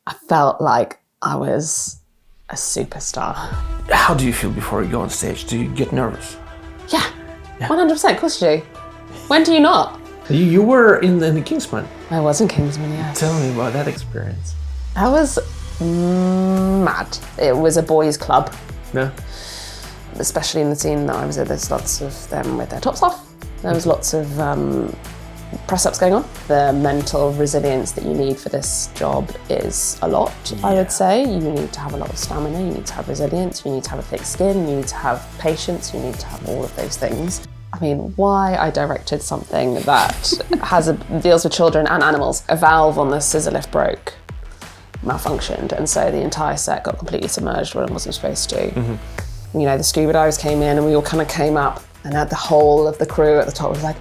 I felt like I was a superstar. How do you feel before you go on stage? Do you get nervous? Yeah, 100%, of course you do. When do you not? You were in the Kingsman. I was in Kingsman, yes. Tell me about that experience. That was mad. It was a boys' club. Yeah. Especially in the scene that I was in, there's lots of them with their tops off. There was lots of press-ups going on. The mental resilience that you need for this job is a lot, I would say. You need to have a lot of stamina, you need to have resilience, you need to have a thick skin, you need to have patience, you need to have all of those things. I mean, why I directed something that deals with children and animals. A valve on the scissor lift broke, malfunctioned, and so the entire set got completely submerged when it wasn't supposed to. Mm-hmm. You know, the scuba divers came in and we all kind of came up, and the whole of the crew at the top was like,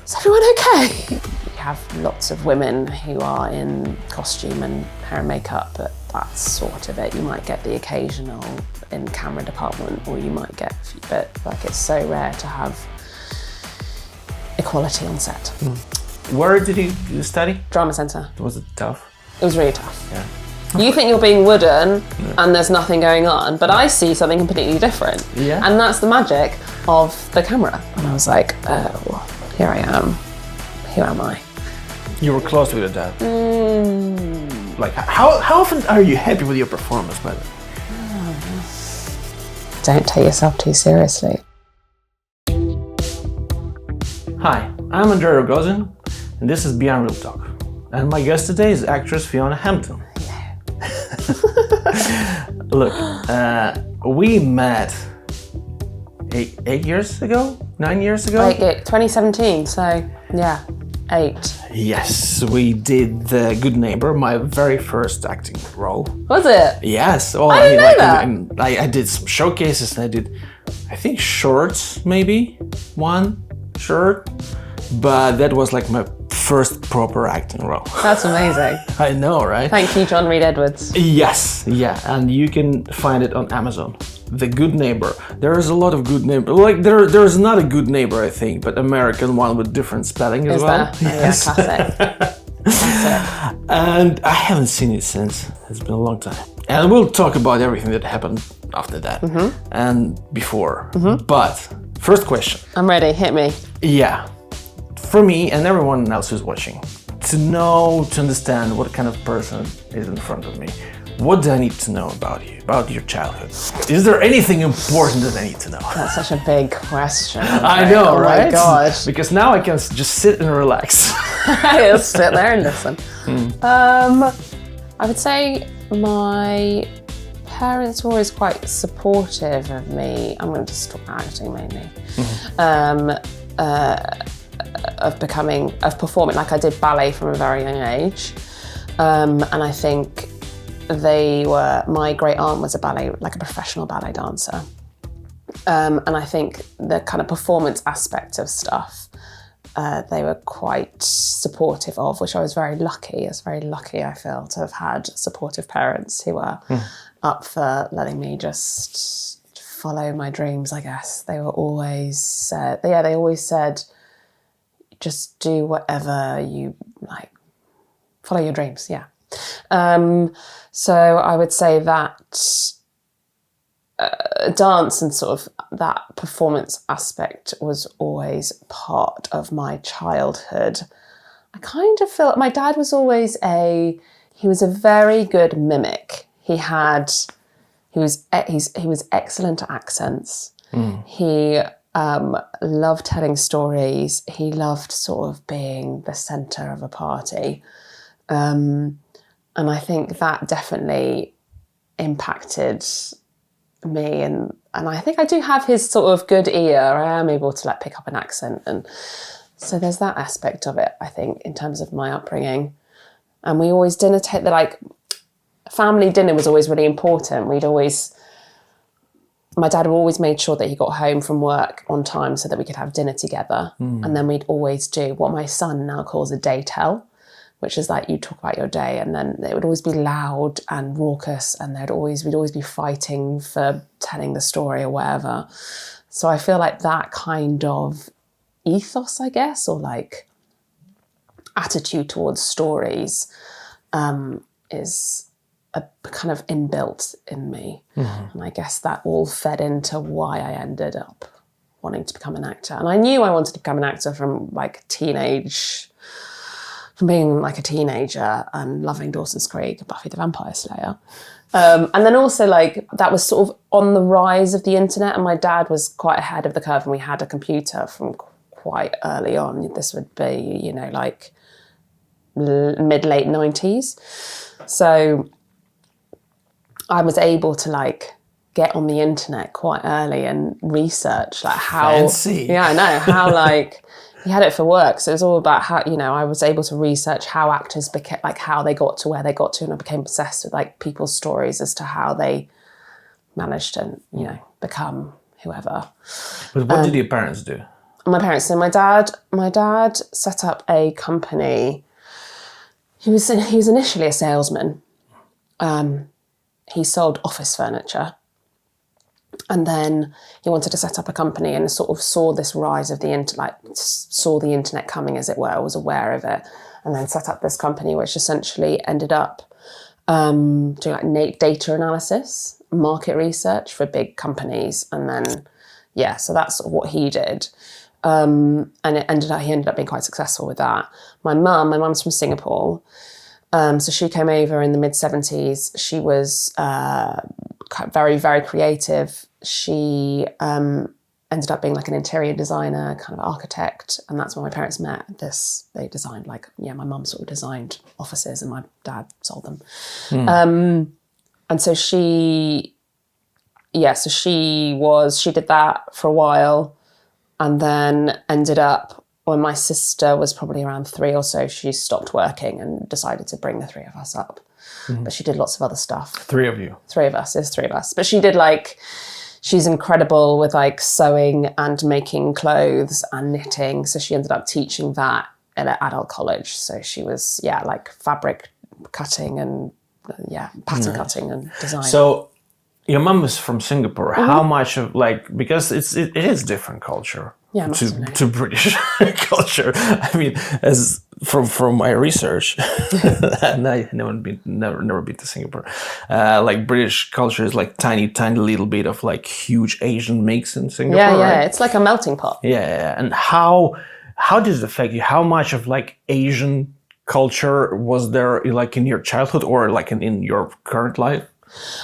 is everyone okay? You have lots of women who are in costume and hair and makeup, but that's sort of it. You might get the occasional in camera department, or you might get a few, but like it's so rare to have equality on set. Where did you study? Drama centre. Was it tough? It was really tough. Yeah. You think you're being wooden and there's nothing going on, but I see something completely different. Yeah. And that's the magic of the camera. And I was like, oh, here I am. Who am I? You were close with that. Like, how often are you happy with your performance, by the way? Don't take yourself too seriously. Hi, I'm Andrea Rogozin, and this is Beyond Real Talk. And my guest today is actress Fiona Hampton. Look, we met 8 years ago? 9 years ago? 2017, so yeah, 8. Yes, we did The Good Neighbor, my very first acting role. Was it? Yes. Well, I didn't know that. I did some showcases, and I did, I think, shorts, maybe one short, but that was like my first proper acting role. That's amazing. I know, right? Thank you, John Reed Edwards. Yes, yeah, and you can find it on Amazon. The Good Neighbor. There is a lot of good neighbor. Like there's not a Good Neighbor, I think, but American one with different spelling as well. Is there? Yes. Oh, yeah, classic. And I haven't seen it since. It's been a long time. And we'll talk about everything that happened after that and before. But first question. I'm ready. Hit me. Yeah. For me and everyone else who's watching, to understand what kind of person is in front of me, what do I need to know about you, about your childhood? Is there anything important that I need to know? That's such a big question. I know, right? Oh my gosh. Because now I can just sit and relax. I'll sit there and listen. I would say my parents were always quite supportive of me. I'm going to just talk about acting mainly. Of performing. Like I did ballet from a very young age. And I think my great aunt was a professional ballet dancer. And I think the kind of performance aspect of stuff, they were quite supportive of, which I was very lucky. I was very lucky, I feel, to have had supportive parents who were up for letting me just follow my dreams, I guess. They always said, just do whatever you like. Follow your dreams, yeah. So I would say that dance and sort of that performance aspect was always part of my childhood. I kind of feel my dad was always he was a very good mimic. He was excellent at accents. He loved telling stories. He loved sort of being the centre of a party. And I think that definitely impacted me. And I think I do have his sort of good ear. I am able to pick up an accent. And so there's that aspect of it, I think, in terms of my upbringing. And we always family dinner was always really important. My dad always made sure that he got home from work on time so that we could have dinner together. And then we'd always do what my son now calls a day tell, which is like you talk about your day, and then it would always be loud and raucous, and we'd always be fighting for telling the story or whatever. So I feel like that kind of ethos, I guess, or like attitude towards stories is kind of inbuilt in me. And I guess that all fed into why I ended up wanting to become an actor. And I knew I wanted to become an actor from being like a teenager and loving Dawson's Creek, Buffy the Vampire Slayer. And then also like that was sort of on the rise of the internet, and my dad was quite ahead of the curve, and we had a computer from quite early on. This would be, you know, like mid-late 90s. So I was able to like get on the internet quite early and research like how fancy. Yeah, I know how like he had it for work, so it was all about how, you know, I was able to research how actors became, like how they got to where they got to, and I became obsessed with like people's stories as to how they managed to, you know, become whoever. But what did your parents do? My parents, so my dad set up a company. He was initially a salesman. He sold office furniture. And then he wanted to set up a company and sort of saw this rise of the internet, saw the internet coming, as it were, was aware of it, and then set up this company, which essentially ended up doing like data analysis, market research for big companies. And then, yeah, so that's sort of what he did. And he ended up being quite successful with that. My mum's from Singapore. So she came over in the mid-70s. She was very, very creative. She ended up being like an interior designer, kind of architect, and that's when my parents met. They designed my mum sort of designed offices and my dad sold them. And so she did that for a while, and then ended up, when my sister was probably around 3 or so, she stopped working and decided to bring the 3 of us up. But she did lots of other stuff. 3 of you? 3 of us, there's 3 of us. But she did she's incredible with sewing and making clothes and knitting. So she ended up teaching that at an adult college. So she was, fabric cutting and, pattern cutting and design. So your mum is from Singapore. How much of, because it is different culture. Yeah, to British culture. I mean, as from my research, and I never been to Singapore. British culture is tiny little bit of huge Asian mix in Singapore. Yeah, right? It's like a melting pot. Yeah, and how does it affect you? How much of Asian culture was there in your childhood or in your current life?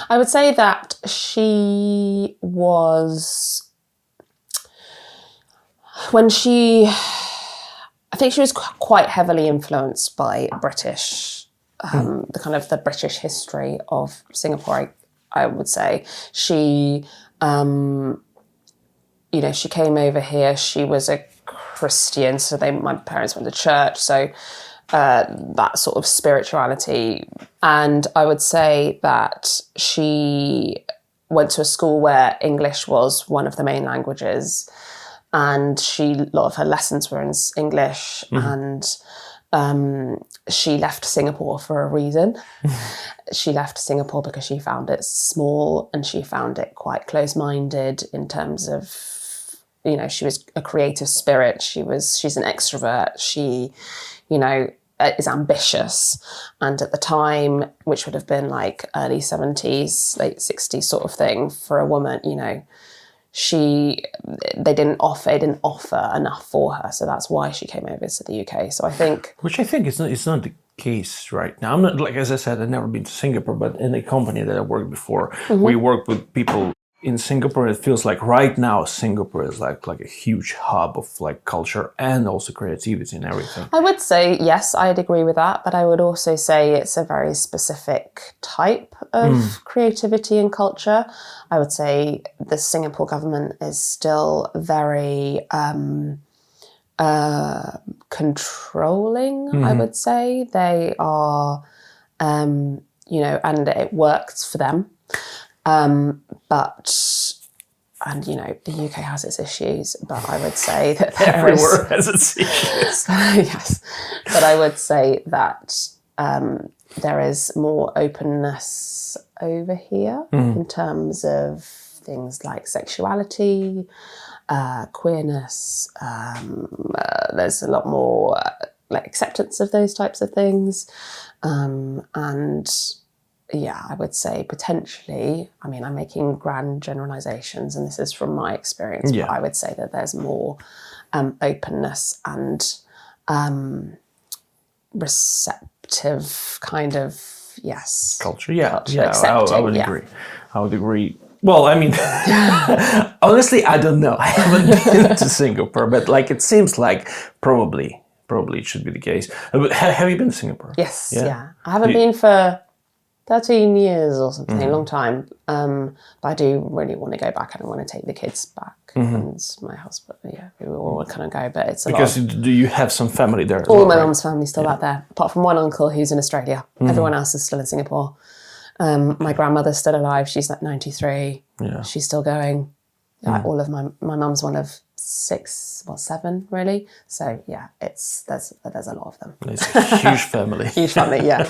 I would say that she was. I think she was quite heavily influenced by British, the British history of Singapore, I would say. She, she came over here, she was a Christian, so my parents went to church, so that sort of spirituality. And I would say that she went to a school where English was one of the main languages. And a lot of her lessons were in English, and she left Singapore for a reason. She left Singapore because she found it small and she found it quite close-minded in terms of, she was a creative spirit. She's an extrovert. She, is ambitious. And at the time, which would have been early 70s, late 60s sort of thing for a woman, they didn't offer enough for her, so that's why she came over to the UK. So I think, which I think it's not the case right now. I'm not, as I said, I've never been to Singapore, but in a company that I worked before, we worked with people in Singapore. It feels like right now Singapore is like a huge hub of culture and also creativity and everything. I would say yes, I'd agree with that, but I would also say it's a very specific type of creativity and culture. I would say the Singapore government is still very controlling, I would say. They are, and it works for them. The UK has its issues, but I would say that everywhere has its issues. Yes, but I would say that there is more openness over here in terms of things like sexuality, queerness. There's a lot more acceptance of those types of things, and yeah, I would say potentially, I mean, I'm making grand generalizations and this is from my experience, but I would say that there's more openness and receptive kind of, culture. Yeah, culture, yeah, I would yeah. agree. I would agree. Well, I mean, honestly, I don't know. I haven't been to Singapore, but like it seems like probably it should be the case. But have you been to Singapore? Yes, yeah. I haven't been for 13 years or something, a long time. But I do really want to go back. I don't want to take the kids back. And my husband, we all kind of go, but it's a because lot. do you have some family there? All my mum's family's still out there, apart from one uncle who's in Australia. Everyone else is still in Singapore. My grandmother's still alive. She's like 93. Yeah. She's still going. Like all of my mum's one of 7 really. So yeah, there's a lot of them. It's a huge family. Huge family, yeah.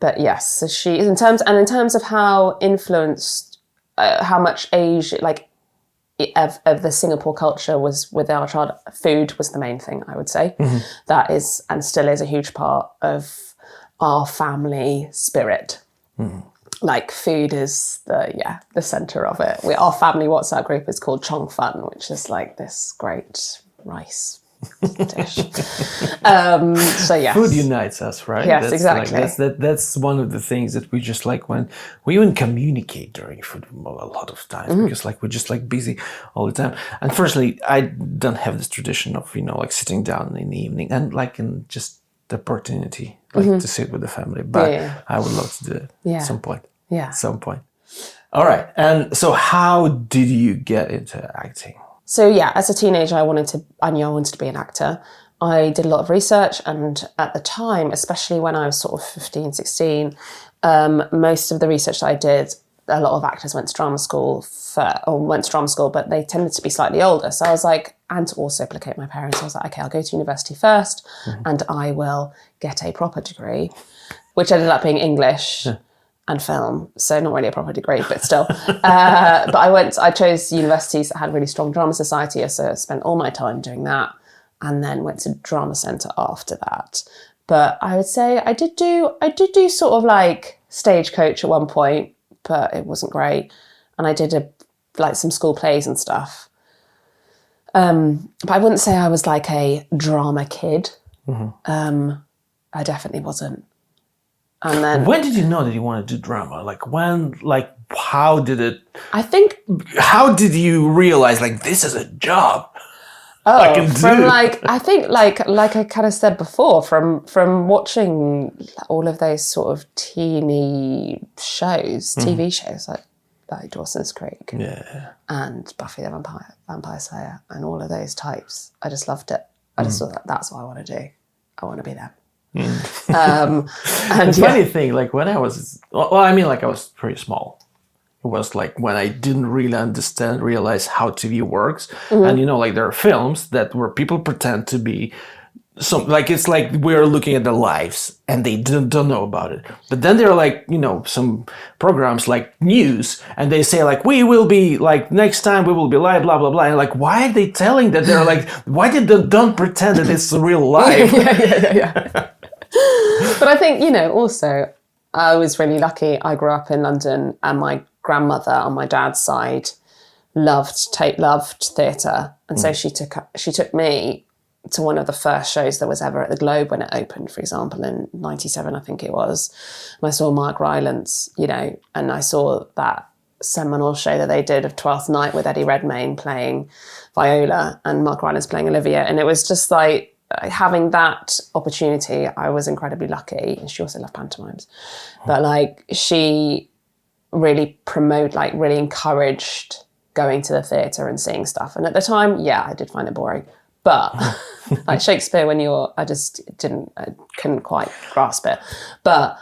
But yes, so she in terms of how influenced, how much age of the Singapore culture was with our child. Food was the main thing, I would say. That is and still is a huge part of our family spirit. Like food is the center of it. Our family WhatsApp group is called Chong Fun, which is like this great rice dish. So yeah, food unites us, right? Yes, exactly. That's one of the things that we just like when we even communicate during food a lot of times because like we're just like busy all the time. And firstly, I don't have this tradition of like sitting down in the evening and like in just the opportunity to sit with the family, but I would love to do it at some point. Yeah, at some point. All right, and so how did you get into acting? So yeah, as a teenager, I knew I wanted to be an actor. I did a lot of research, and at the time, especially when I was sort of 15, 16, most of the research that I did, a lot of actors went to drama school, but they tended to be slightly older. So I was like, and to also placate my parents, I was like, okay, I'll go to university first, and I will get a proper degree, which ended up being English. And film, so not really a proper degree, but still. But I chose universities that had really strong drama society, so I spent all my time doing that, and then went to drama centre after that. But I would say I did do sort of like stagecoach at one point, but it wasn't great. And I did some school plays and stuff. But I wouldn't say I was like a drama kid. I definitely wasn't. And then when did you know that you wanted to do drama? Like when, like how did it? How did you realize like this is a job? I can do. I think like I kind of said before, from watching all of those sort of teeny shows, TV shows like Dawson's Creek, and Buffy the Vampire Slayer, and all of those types. I just loved it. I just thought that's what I want to do. I want to be them. And the funny thing, like when I was, I was pretty small. It was like when I didn't really realize how TV works. And like there are films where people pretend to be it's like we're looking at their lives and they don't know about it. But then there are like, some programs like news and they say like, we will be like, next time we will be live, blah, blah, blah. And like, why are they telling that? They're like, why did they don't pretend that it's real life? Yeah. But I think, also I was really lucky. I grew up in London and my grandmother on my dad's side loved theatre. And so she took me to one of the first shows there was ever at the Globe when it opened, for example, in 97, I think it was. And I saw Mark Rylance, and I saw that seminal show that they did of Twelfth Night with Eddie Redmayne playing viola and Mark Rylance playing Olivia. And it was just like, having that opportunity, I was incredibly lucky. And she also loved pantomimes. But like she really really encouraged going to the theatre and seeing stuff. And at the time, I did find it boring. But like Shakespeare, I couldn't quite grasp it. But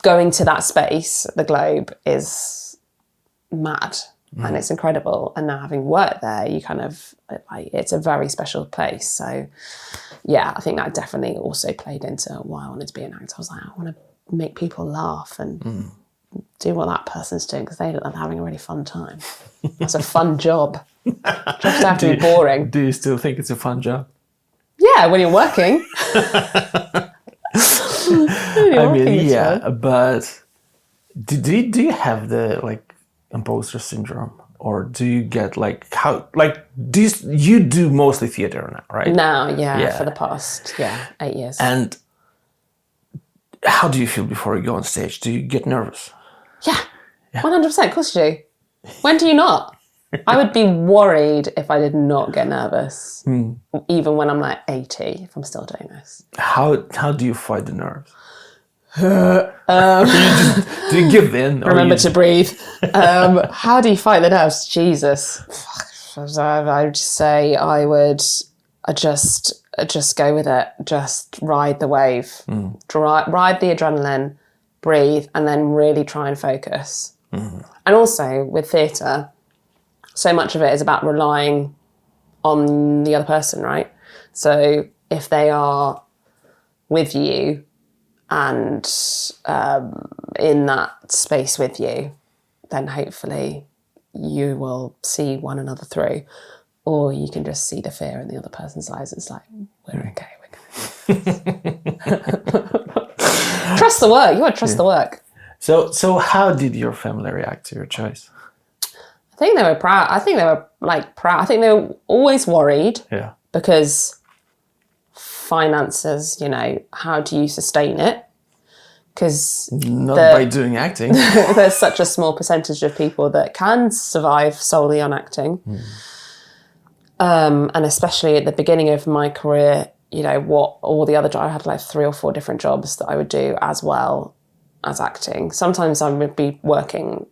going to that space, the Globe, is mad. And it's incredible. And now having worked there, you kind of, it's a very special place. So I think that definitely also played into why I wanted to be an actor. I was like, I want to make people laugh and do what that person's doing because they look like they're having a really fun time. It's a fun job. Jobs don't have to be boring. Do you still think it's a fun job? Yeah, when you're working. I mean, yeah, but do you have the like imposter syndrome, or do you get like how like you do mostly theater now, right? Now, yeah, for the past 8 years. And how do you feel before you go on stage? Do you get nervous? Yeah, 100%. Of course you do. When do you not? I would be worried if I did not get nervous, even when I'm like 80, if I'm still doing this. How do you fight the nerves? Do you give in? Remember to breathe. How do you fight the nerves? Jesus. I would say I would just go with it. Just ride the wave. Ride the adrenaline, breathe, and then really try and focus. And also with theatre, so much of it is about relying on the other person, right? So if they are with you and in that space with you, then hopefully you will see one another through. Or you can just see the fear in the other person's eyes. It's like, we're okay, Trust the work. You got to trust the work. So how did your family react to your choice? I think they were proud. I think they were proud. I think they were always worried. Yeah. Because finances, how do you sustain it? Because not by doing acting. There's such a small percentage of people that can survive solely on acting. And especially at the beginning of my career, what all the other I had like 3 or 4 different jobs that I would do as well as acting. Sometimes I would be working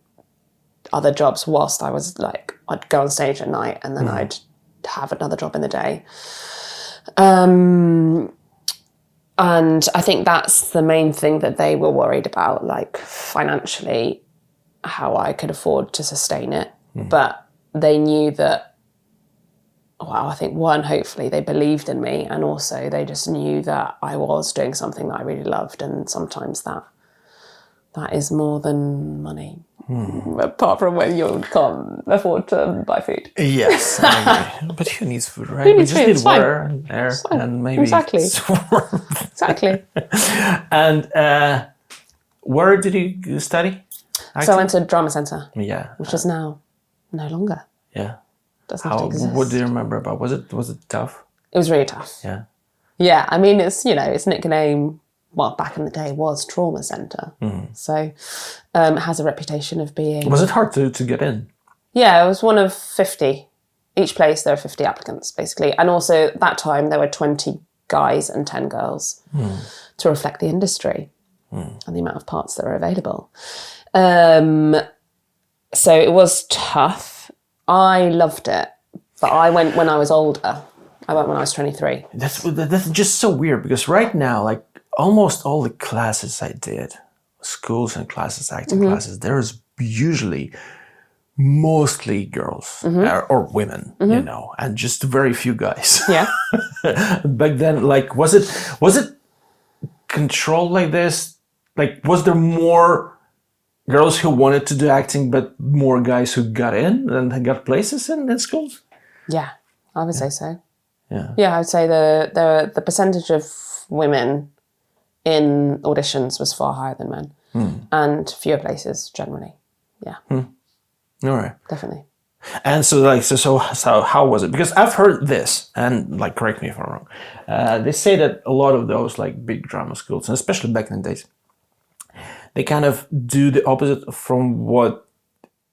other jobs whilst I was like, I'd go on stage at night and then I'd have another job in the day. And I think that's the main thing that they were worried about, like financially, how I could afford to sustain it. But they knew that, I think hopefully they believed in me, and also they just knew that I was doing something that I really loved, and sometimes that is more than money. Apart from when you can't afford to buy food. Yes, I agree. But who needs food, right? Who needs we just food? need water and air and maybe... Exactly. Exactly. And where did you study? Acting? So I went to Drama Centre. Yeah. Which is now no longer. Yeah. Doesn't exist. What do you remember about? Was it tough? It was really tough. Yeah. Yeah, I mean, it's nickname, back in the day was Trauma Centre. So it has a reputation of being... Was it hard to get in? Yeah, it was one of 50. Each place there were 50 applicants, basically. And also at that time there were 20 guys and 10 girls to reflect the industry and the amount of parts that were available. So it was tough. I loved it, but I went when I was older. I went when I was 23. That's just so weird, because right now, like almost all the classes I did, schools and classes, acting classes, there's usually mostly girls or women, and just very few guys. Yeah. Back then, like, was it controlled like this? Like, was there more girls who wanted to do acting, but more guys who got in and got places in schools? Yeah, I would say so. Yeah. Yeah, I would say the percentage of women in auditions was far higher than men, and fewer places generally. Yeah. All right. Definitely. And so how was it? Because I've heard this, and like, correct me if I'm wrong. They say that a lot of those like big drama schools, and especially back in the days, they kind of do the opposite from what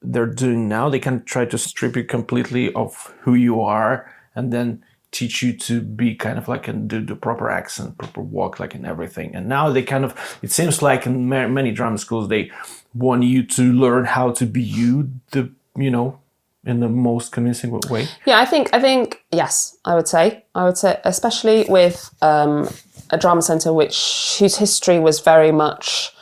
they're doing now. They can try to strip you completely of who you are, and then teach you to be kind of like, and do the proper accent, proper walk, like in everything. And now they kind of, it seems like in many drama schools, they want you to learn how to be you, in the most convincing way. Yeah, I think yes, I would say, especially with a drama centre whose history was very much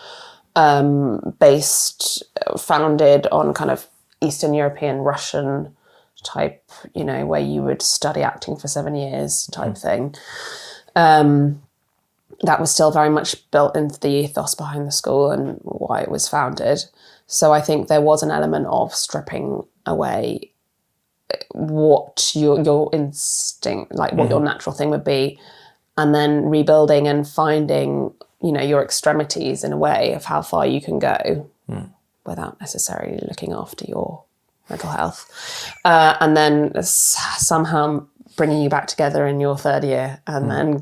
founded on kind of Eastern European, Russian type, where you would study acting for 7 years type thing. That was still very much built into the ethos behind the school and why it was founded. So I think there was an element of stripping away what your instinct, like what your natural thing would be, and then rebuilding and finding your extremities in a way of how far you can go without necessarily looking after your mental health. And then somehow bringing you back together in your third year and then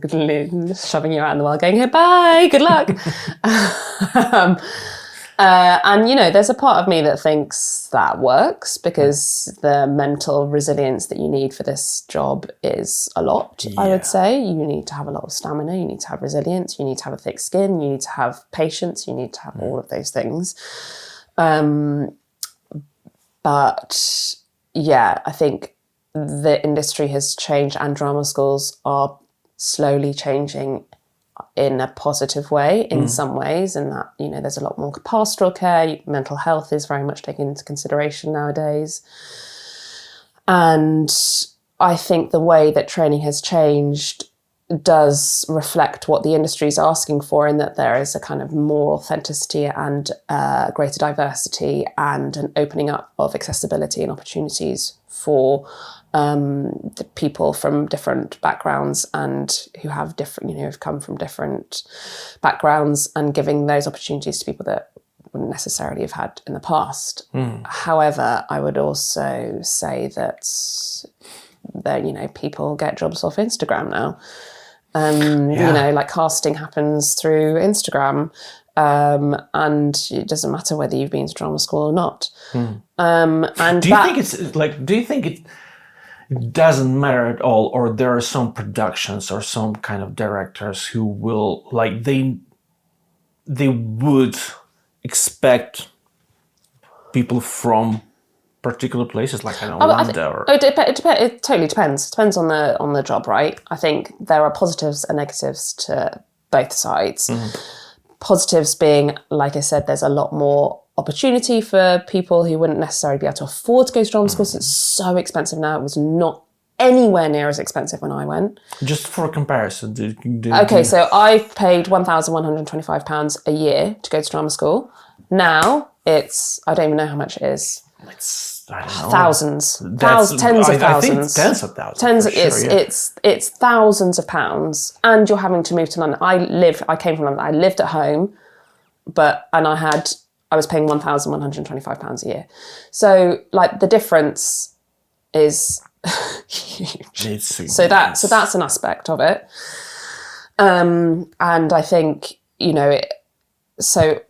shoving you out in the world going, hey, bye, good luck. And, there's a part of me that thinks that works because the mental resilience that you need for this job is a lot, I would say. You need to have a lot of stamina, you need to have resilience, you need to have a thick skin, you need to have patience, you need to have all of those things. But yeah, I think the industry has changed and drama schools are slowly changing in a positive way in some ways, and that there's a lot more pastoral care. Mental health is very much taken into consideration nowadays, and I think the way that training has changed does reflect what the industry is asking for, in that there is a kind of more authenticity and greater diversity and an opening up of accessibility and opportunities for the people from different backgrounds and who have different, have come from different backgrounds, and giving those opportunities to people that wouldn't necessarily have had in the past. However, I would also say that people get jobs off Instagram now. Like casting happens through Instagram. And it doesn't matter whether you've been to drama school or not. And do you think it doesn't matter at all, or there are some productions or some kind of directors who will they would expect people from particular places, like London? It totally depends. It depends on the job, right? I think there are positives and negatives to both sides. Positives being, like I said, there's a lot more opportunity for people who wouldn't necessarily be able to afford to go to drama school. So it's so expensive now. It was not anywhere near as expensive when I went. Just for a comparison. So I paid £1,125 a year to go to drama school. Now it's, I don't even know how much it is. I don't know. Thousands. Tens of thousands. I think tens of thousands. It's thousands of pounds, and you're having to move to London. I came from London. I lived at home, I was paying £1,125 a year. So like the difference is huge. So that's an aspect of it. And I think, so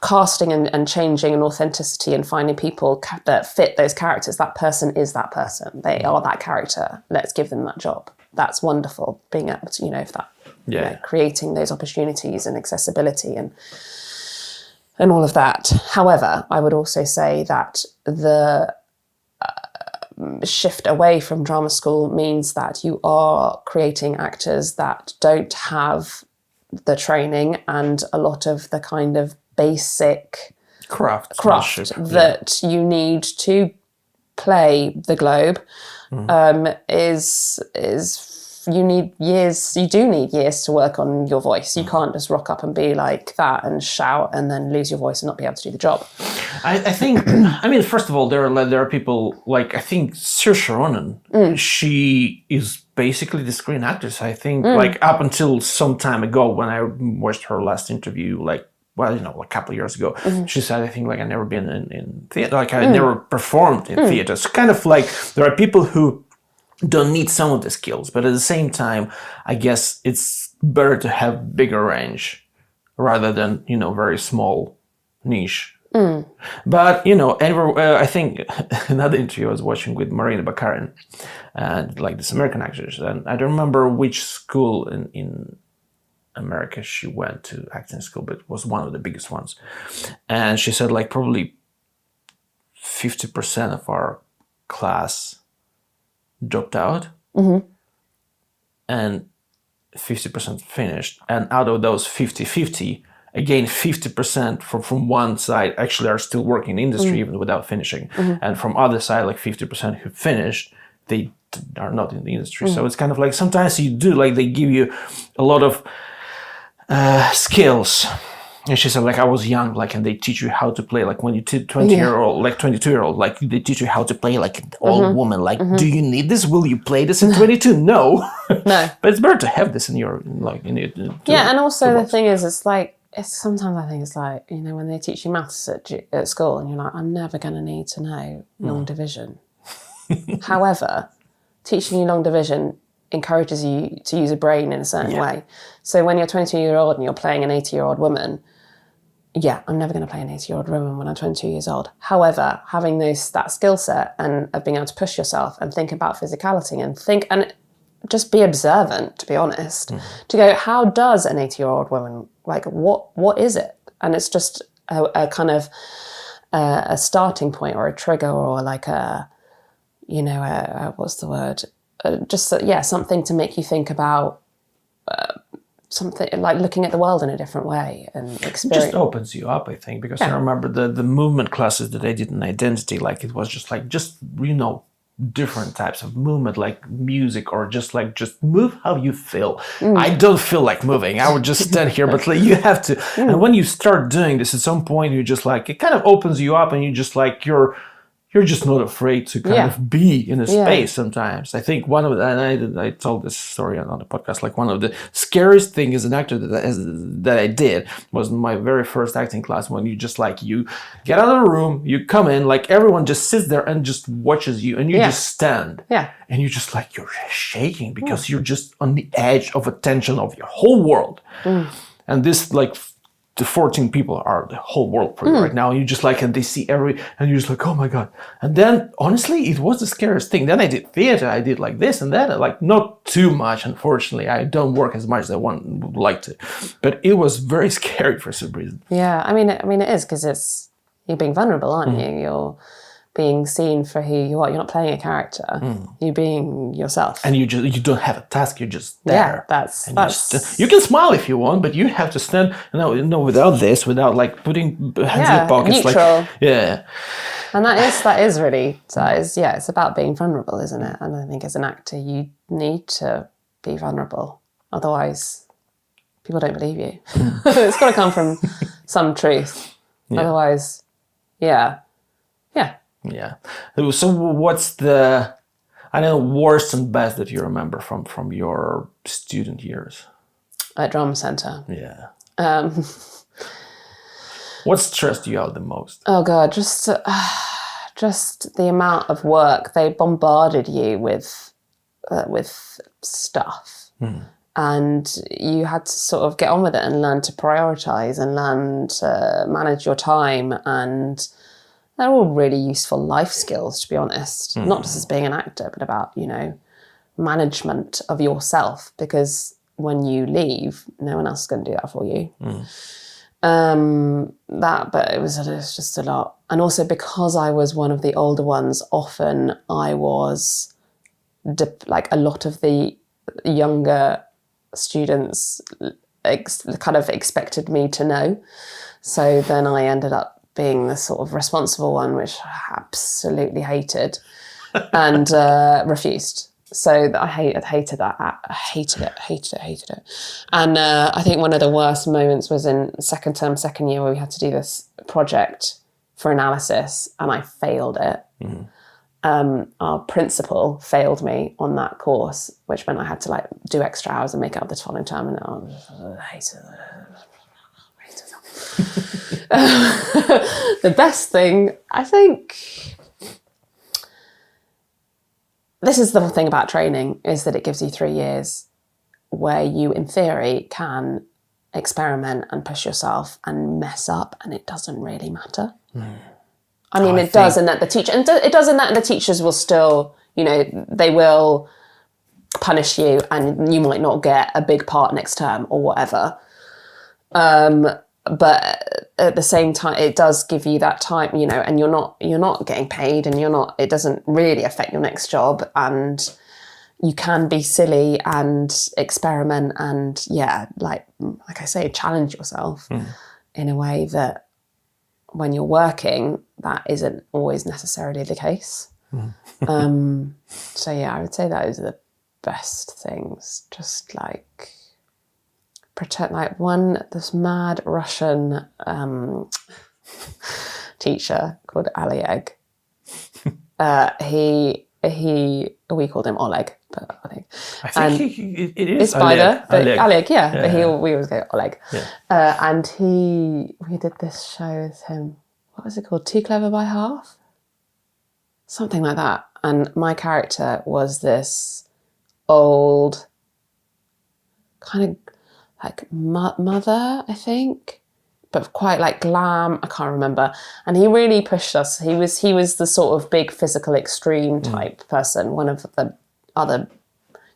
casting and changing and authenticity and finding people that fit those characters. That person is that person. They are that character. Let's give them that job. That's wonderful. Being able to, creating those opportunities and accessibility and all of that. However, I would also say that the shift away from drama school means that you are creating actors that don't have the training and a lot of the kind of basic craft that you need to play the Globe. Is you do need years to work on your voice. You can't just rock up and be like that and shout and then lose your voice and not be able to do the job. I think, first of all, there are people like, I think Saoirse Ronan, she is basically the screen actress. I think like up until some time ago when I watched her last interview, like, a couple of years ago, she said, I think like I've never been in theater, like I never performed in theater. So kind of like there are people who don't need some of the skills, but at the same time, I guess it's better to have bigger range rather than, very small niche. But, I think another interview I was watching with Marina Bakarin and like this American actress, and I don't remember which school in America she went to, acting school, but it was one of the biggest ones. And she said like probably 50% of our class dropped out and 50% finished. And out of those 50-50, again, 50% from one side actually are still working in the industry even without finishing. And from other side, like 50% who finished, they are not in the industry. So it's kind of like sometimes you do, like they give you a lot of skills And she said, like, I was young, like, and they teach you how to play, like, when you're 20-year-old, like, 22-year-old, like, they teach you how to play, like, an old woman. Like, do you need this? Will you play this in 22? No. No. But it's better to have this in your, like, in it. Yeah, and also the thing is, it's like, sometimes I think it's like, you know, when they teach you maths at school and you're like, I'm never going to need to know long division. However, teaching you long division encourages you to use a brain in a certain way. So when you're 22-year-old and you're playing an 80-year-old woman, I'm never going to play an 80-year-old woman when I'm 22 years old. However, having that skill set and of being able to push yourself and think about physicality and just be observant, to be honest, to go, how does an 80-year-old woman, like, what is it? And it's just a kind of a starting point or a trigger or like a, you know, what's the word? Something to make you think about something, like looking at the world in a different way and experience. It just opens you up, I think, because I remember the movement classes that I did in identity, like, it was just you know, different types of movement, like music, or just move how you feel. I don't feel like moving. I would just stand here, but like, you have to. And when you start doing this, at some point, you just like, it kind of opens you up, and you just like, you're just not afraid to kind of be in a space sometimes. I think one of the, and I told this story on the podcast, like, one of the scariest things as an actor that I did was my very first acting class, when you just like, you get out of the room, you come in, like, everyone just sits there and just watches you, and you just stand. Yeah. And you're just like, you're shaking because you're just on the edge of attention of your whole world. And this, like, the 14 people are the whole world for you right now. And you just like, and they see and you're just like, oh my God. And then honestly, it was the scariest thing. Then I did theater. I did like this and that, like, not too much. Unfortunately, I don't work as much as I would like to, but it was very scary for some reason. Yeah. I mean, it is, because you're being vulnerable, aren't you? You're being seen for who you are. You're not playing a character. You're being yourself. And you don't have a task. You're just there. Yeah, that's you can smile if you want, but you have to stand. No, without this, without like putting hands in your pockets, neutral. Like, yeah. And that is really, it's about being vulnerable, isn't it? And I think as an actor, you need to be vulnerable. Otherwise, people don't believe you. It's got to come from some truth. Yeah. Otherwise, yeah. So what's the, I don't know, worst and best that you remember from your student years? At Drama Centre. Yeah. What stressed you out the most? Oh God, just the amount of work. They bombarded you with stuff. And you had to sort of get on with it and learn to prioritise and learn to manage your time, and they're all really useful life skills, to be honest. Not just as being an actor, but about, you know, management of yourself, because when you leave, no one else is going to do that for you. But it was just a lot. And also because I was one of the older ones, often I was like a lot of the younger students kind of expected me to know. So then I ended up being the sort of responsible one, which I absolutely hated and refused. So I hated that. I hated it. And I think one of the worst moments was in second year, where we had to do this project for analysis, and I failed it. Our principal failed me on that course, which meant I had to like do extra hours and make it up this following term, and I hated it. The best thing, I think, this is the thing about training, is that it gives you 3 years where you, in theory, can experiment and push yourself and mess up, and it doesn't really matter. I mean, it does in that the teachers will still, you know, they will punish you, and you might not get a big part next term or whatever. But at the same time, it does give you that time, you know, and you're not getting paid, and it doesn't really affect your next job, and you can be silly and experiment and like I say, challenge yourself in a way that when you're working, that isn't always necessarily the case. So I would say those are the best things. Just like pretend like this mad Russian teacher called Oleg. We called him Oleg, but Oleg. I think it is Spider, but Oleg, yeah. But we always go Oleg. Yeah. And we did this show with him. What was it called? Too Clever by Half? Something like that. And my character was this old, kind of like mother, I think, but quite like glam. I can't remember. And he really pushed us. He was the sort of big physical extreme type person. One of the other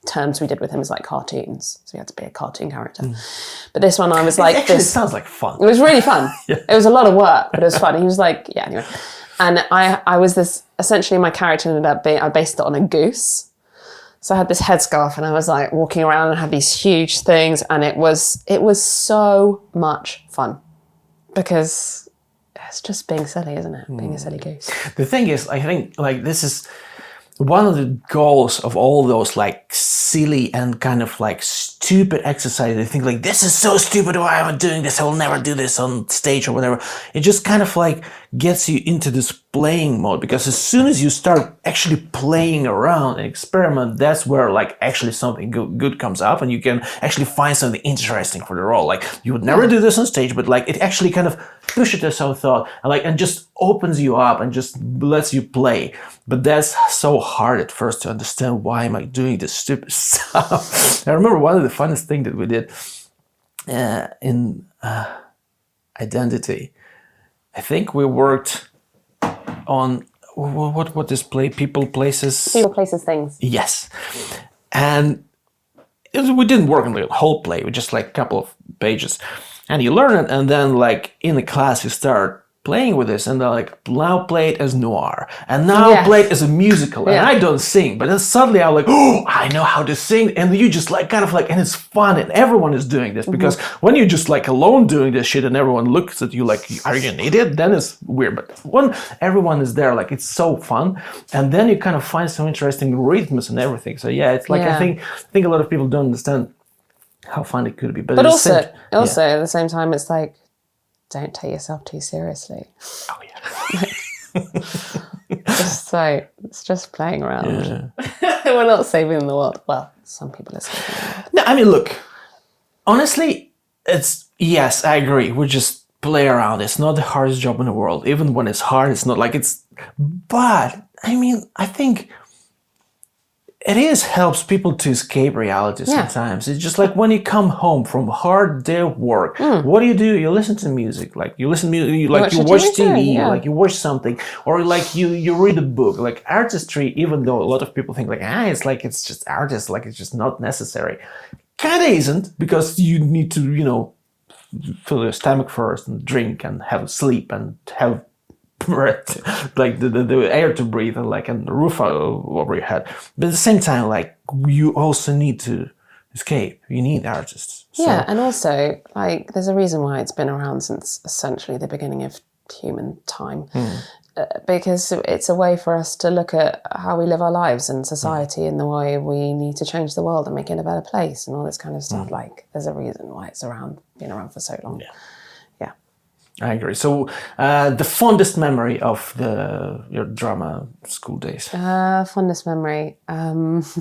terms we did with him is like cartoons. So he had to be a cartoon character. But this one I was like, actually, this sounds like fun. It was really fun. Yeah. It was a lot of work, but it was fun. He was like, yeah, anyway. And I was this, essentially my character ended up being, I based it on a goose. So I had this headscarf and I was like walking around and had these huge things, and it was so much fun because it's just being silly, isn't it? Being a silly goose. The thing is, I think like this is one of the goals of all those like silly and kind of like stupid exercises. I think like, this is so stupid, why am I doing this? I will never do this on stage or whatever. It just kind of like gets you into this playing mode, because as soon as you start actually playing around and experiment, that's where like actually something good comes up, and you can actually find something interesting for the role. Like you would never do this on stage, but like it actually kind of pushes to some thought and just opens you up and just lets you play. But that's so hard at first to understand, why am I doing this stupid stuff? I remember one of the funnest things that we did in Identity. I think we worked on what is play? People, Places? People, Places, Things. Yes. And we didn't work on the whole play, we just like a couple of pages. And you learn it, and then like in the class you start playing with this, and they're like, now play it as noir, and now play it as a musical. And I don't sing, but then suddenly I'm like, oh, I know how to sing. And you just like kind of like, and it's fun, and everyone is doing this, because when you're just like alone doing this shit and everyone looks at you like, are you an idiot? Then it's weird. But when everyone is there, like, it's so fun, and then you kind of find some interesting rhythms and everything. So yeah, it's like I think a lot of people don't understand how fun it could be. But also at the same time, it's like, don't take yourself too seriously. Oh yeah. It's just playing around. Yeah. We're not saving the world. Well, some people are saving the world. No, I mean, look, honestly, yes, I agree. We just play around. It's not the hardest job in the world. Even when it's hard, it's not like but I mean, I think it helps people to escape reality sometimes. It's just like when you come home from a hard day of work, what do? You listen to music, like you listen to music, you watch TV, like you watch something, or like you read a book. Like artistry, even though a lot of people think like, it's just artist, like it's just not necessary. Kinda isn't, because you need to, fill your stomach first and drink and have sleep and have like the air to breathe and like the roof over your head. But at the same time, like you also need to escape. You need artists. Yeah, and also like there's a reason why it's been around since essentially the beginning of human time, because it's a way for us to look at how we live our lives in society and the way we need to change the world and make it a better place and all this kind of stuff. Like there's a reason why it's been around for so long. Yeah. I agree. So, the fondest memory of your drama school days? Fondest memory. It's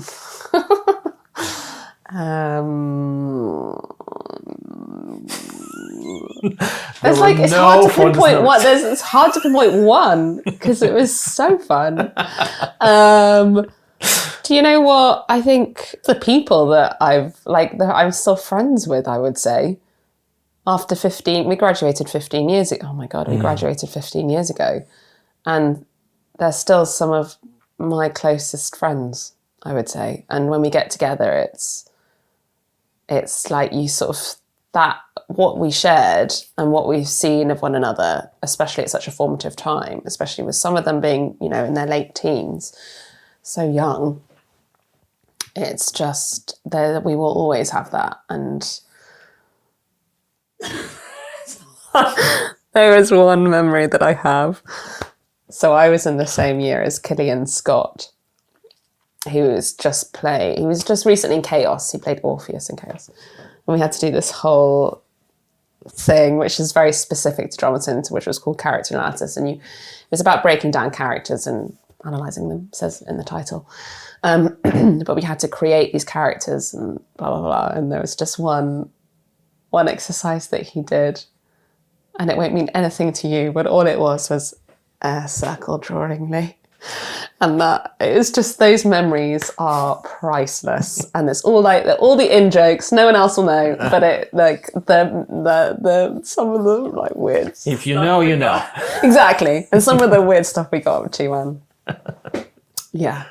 like it's hard to pinpoint one. It's hard to pinpoint one because it was so fun. Do you know what? I think the people that I'm still friends with, I would say. After 15, we graduated 15 years ago. Oh my God, we graduated 15 years ago. And they're still some of my closest friends, I would say. And when we get together, it's like you sort of, what we shared and what we've seen of one another, especially at such a formative time, especially with some of them being, in their late teens, so young. It's just, we will always have that. And there is one memory that I have. So I was in the same year as Killian Scott. He was just recently in Chaos. He played Orpheus in Chaos. And we had to do this whole thing, which is very specific to drama centre, which was called character analysis. And it was about breaking down characters and analysing them, says in the title. But we had to create these characters and blah, blah, blah. And there was just one exercise that he did, and it won't mean anything to you, but all it was a circle drawing me. And that it's just, those memories are priceless, and it's all like all the in jokes. No one else will know, but it like the some of the like weird. If you know, you know. Exactly, and some of the weird stuff we got up to, man. Yeah.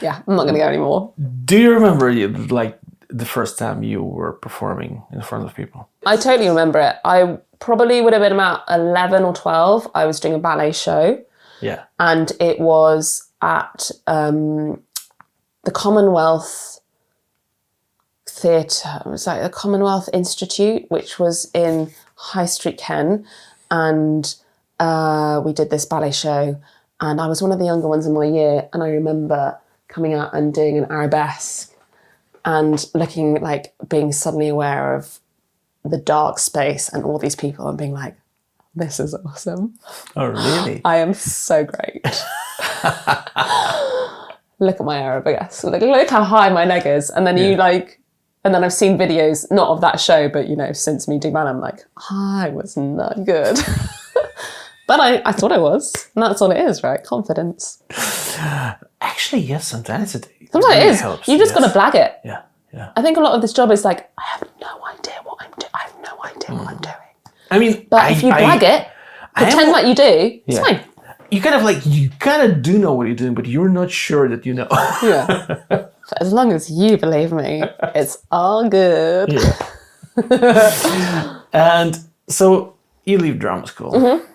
I'm not going to go anymore. Do you remember like the first time you were performing in front of people? I totally remember it. I probably would have been about 11 or 12. I was doing a ballet show. Yeah. And it was at the Commonwealth Theatre. It was like the Commonwealth Institute, which was in High Street, Ken. And we did this ballet show. And I was one of the younger ones in my year. And I remember coming out and doing an arabesque and looking like being suddenly aware of the dark space and all these people and being like, this is awesome. Oh, really? I am so great. Look at my arabesque. Look how high my leg is. And then and then I've seen videos, not of that show, but since me doing that, I'm like, I was not good. But I thought I was. And that's all it is, right? Confidence. Actually, yes, sometimes it is. helps. You just got to blag it. Yeah. I think a lot of this job is like, I have no idea what I'm doing. I have no idea what I'm doing. I mean, but if you blag it, pretend like you do, it's fine. You kind of do know what you're doing, but you're not sure that you know. Yeah. But as long as you believe me, it's all good. Yeah. And so you leave drama school. Mm-hmm.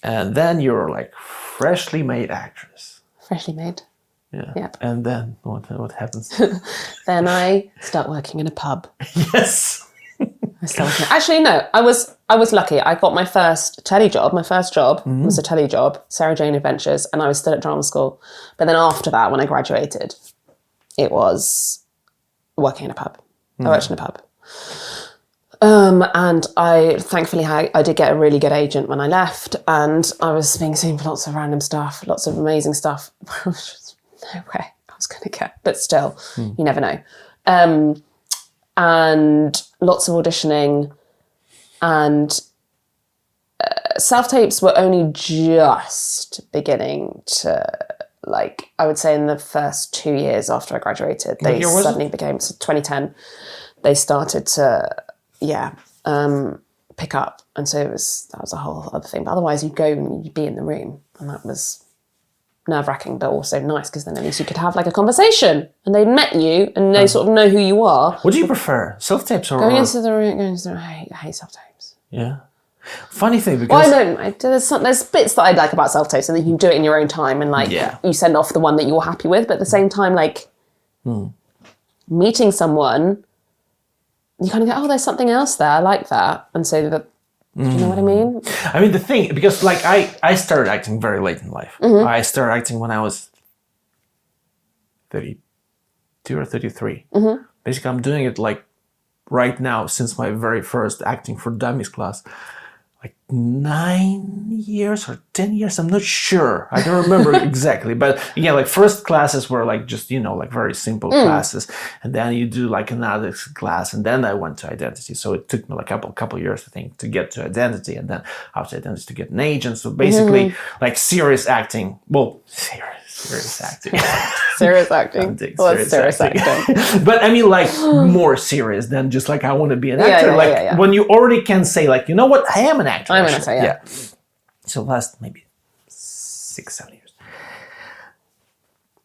And then you're like freshly made actress. Freshly made. Yeah. And then what happens? Then I start working in a pub. Yes. Actually, no. I was lucky. I got my first telly job. My first job was a telly job, Sarah Jane Adventures, and I was still at drama school. But then after that, when I graduated, it was working in a pub. I worked in a pub. And thankfully I did get a really good agent when I left, and I was being seen for lots of random stuff, lots of amazing stuff. No way I was going to get, but still, you never know. And lots of auditioning, and self-tapes were only just beginning to, I would say in the first 2 years after I graduated, they suddenly became, so 2010, they started to, pick up. And so that was a whole other thing. But otherwise you'd go and you'd be in the room, and that was nerve-wracking, but also nice, because then at least you could have a conversation, and they met you and they sort of know who you are. What do you prefer, self-tapes or going into the room? I hate self-tapes. Yeah. Funny thing, because there's bits that I like about self-tapes, and then you can do it in your own time, and you send off the one that you're happy with. But at the same time, meeting someone, you kind of go, oh, there's something else there. I like that, and so that. Do you know what I mean? I mean, the thing, because I started acting very late in life. Mm-hmm. I started acting when I was 32 or 33. Mm-hmm. Basically, I'm doing it right now since my very first acting for dummies class. 9 years or 10 years, I'm not sure. I don't remember exactly. But first classes were very simple classes. And then you do another class. And then I went to identity. So it took me a couple years, I think, to get to identity. And then after identity to get an agent. So basically serious acting. Well, serious acting. Serious acting. Serious acting. But I mean, more serious than just I want to be an actor. When you already can say, you know what, I am an actor. I'm an actor, yeah. So last maybe 6-7 years.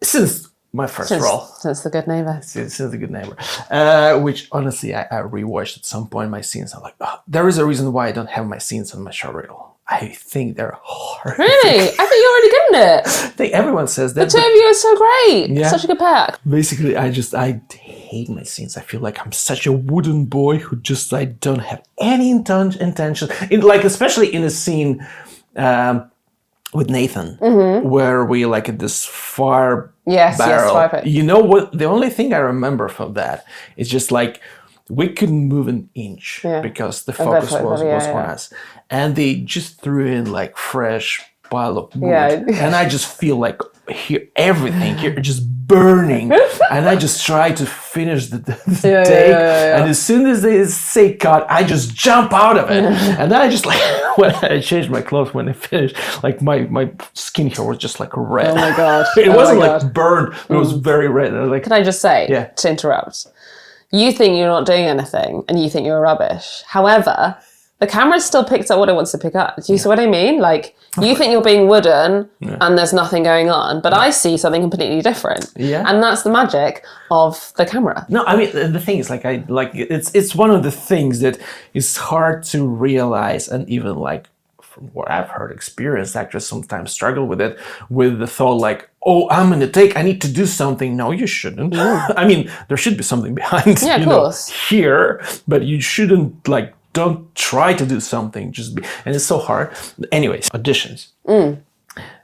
Since my first role. Since The Good Neighbor. Since The Good Neighbor. Which honestly, I rewatched at some point my scenes. I'm like, there is a reason why I don't have my scenes on my show reel. I think they're horrific. Really? I think you're already good at it. I think everyone says that. The two of you are so great. Yeah. Such a good pack. Basically, I hate my scenes. I feel like I'm such a wooden boy who just don't have any intention. Especially in a scene with Nathan, where we like at this fire Yes, barrel. fire pit. You know what? The only thing I remember from that is just like we couldn't move an inch because the focus was on us, and they just threw in like fresh pile of wood, and I just feel like everything here just burning, and I just try to finish the take, and as soon as they say cut, I just jump out of it, and then I just like when I changed my clothes when I finished, like my skin here was just like red. Oh my god! It wasn't like burned, but it was very red. I was like, can I just say to interrupt? You think you're not doing anything, and you think you're rubbish. However, the camera still picks up what it wants to pick up. Do you see what I mean? Like, you think you're being wooden and there's nothing going on, but I see something completely different. Yeah. And that's the magic of the camera. No, I mean, the thing is, it's one of the things that is hard to realize, and even like, from what I've heard, experienced actors sometimes struggle with it, with the thought like, oh, I'm in the take, I need to do something. No, you shouldn't. I mean, there should be something behind, here, but you shouldn't like, don't try to do something, and it's so hard. Anyways, auditions.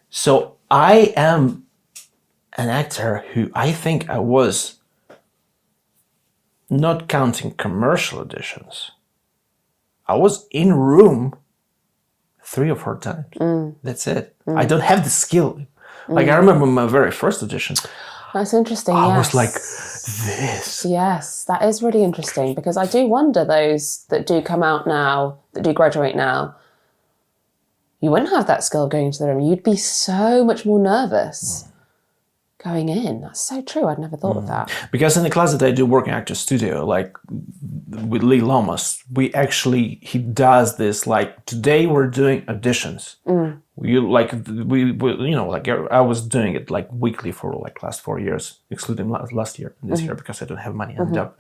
So I am an actor who I think I was, not counting commercial auditions, I was in room 3 or 4 times. That's it. I don't have the skill. Like I remember my very first audition. That's interesting. I was like, this. Yes, that is really interesting, because I do wonder those that do come out now, that do graduate now, you wouldn't have that skill going into the room. You'd be so much more nervous going in. That's so true. I'd never thought of that. Because in the class that I do working actor studio, like with Lee Lomas, he does this, like, today we're doing auditions. I was doing it like weekly for like last 4 years, excluding last year and this year because I don't have money and job.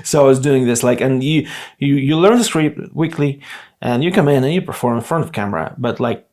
So I was doing this and you learn the script weekly, and you come in and you perform in front of camera. But like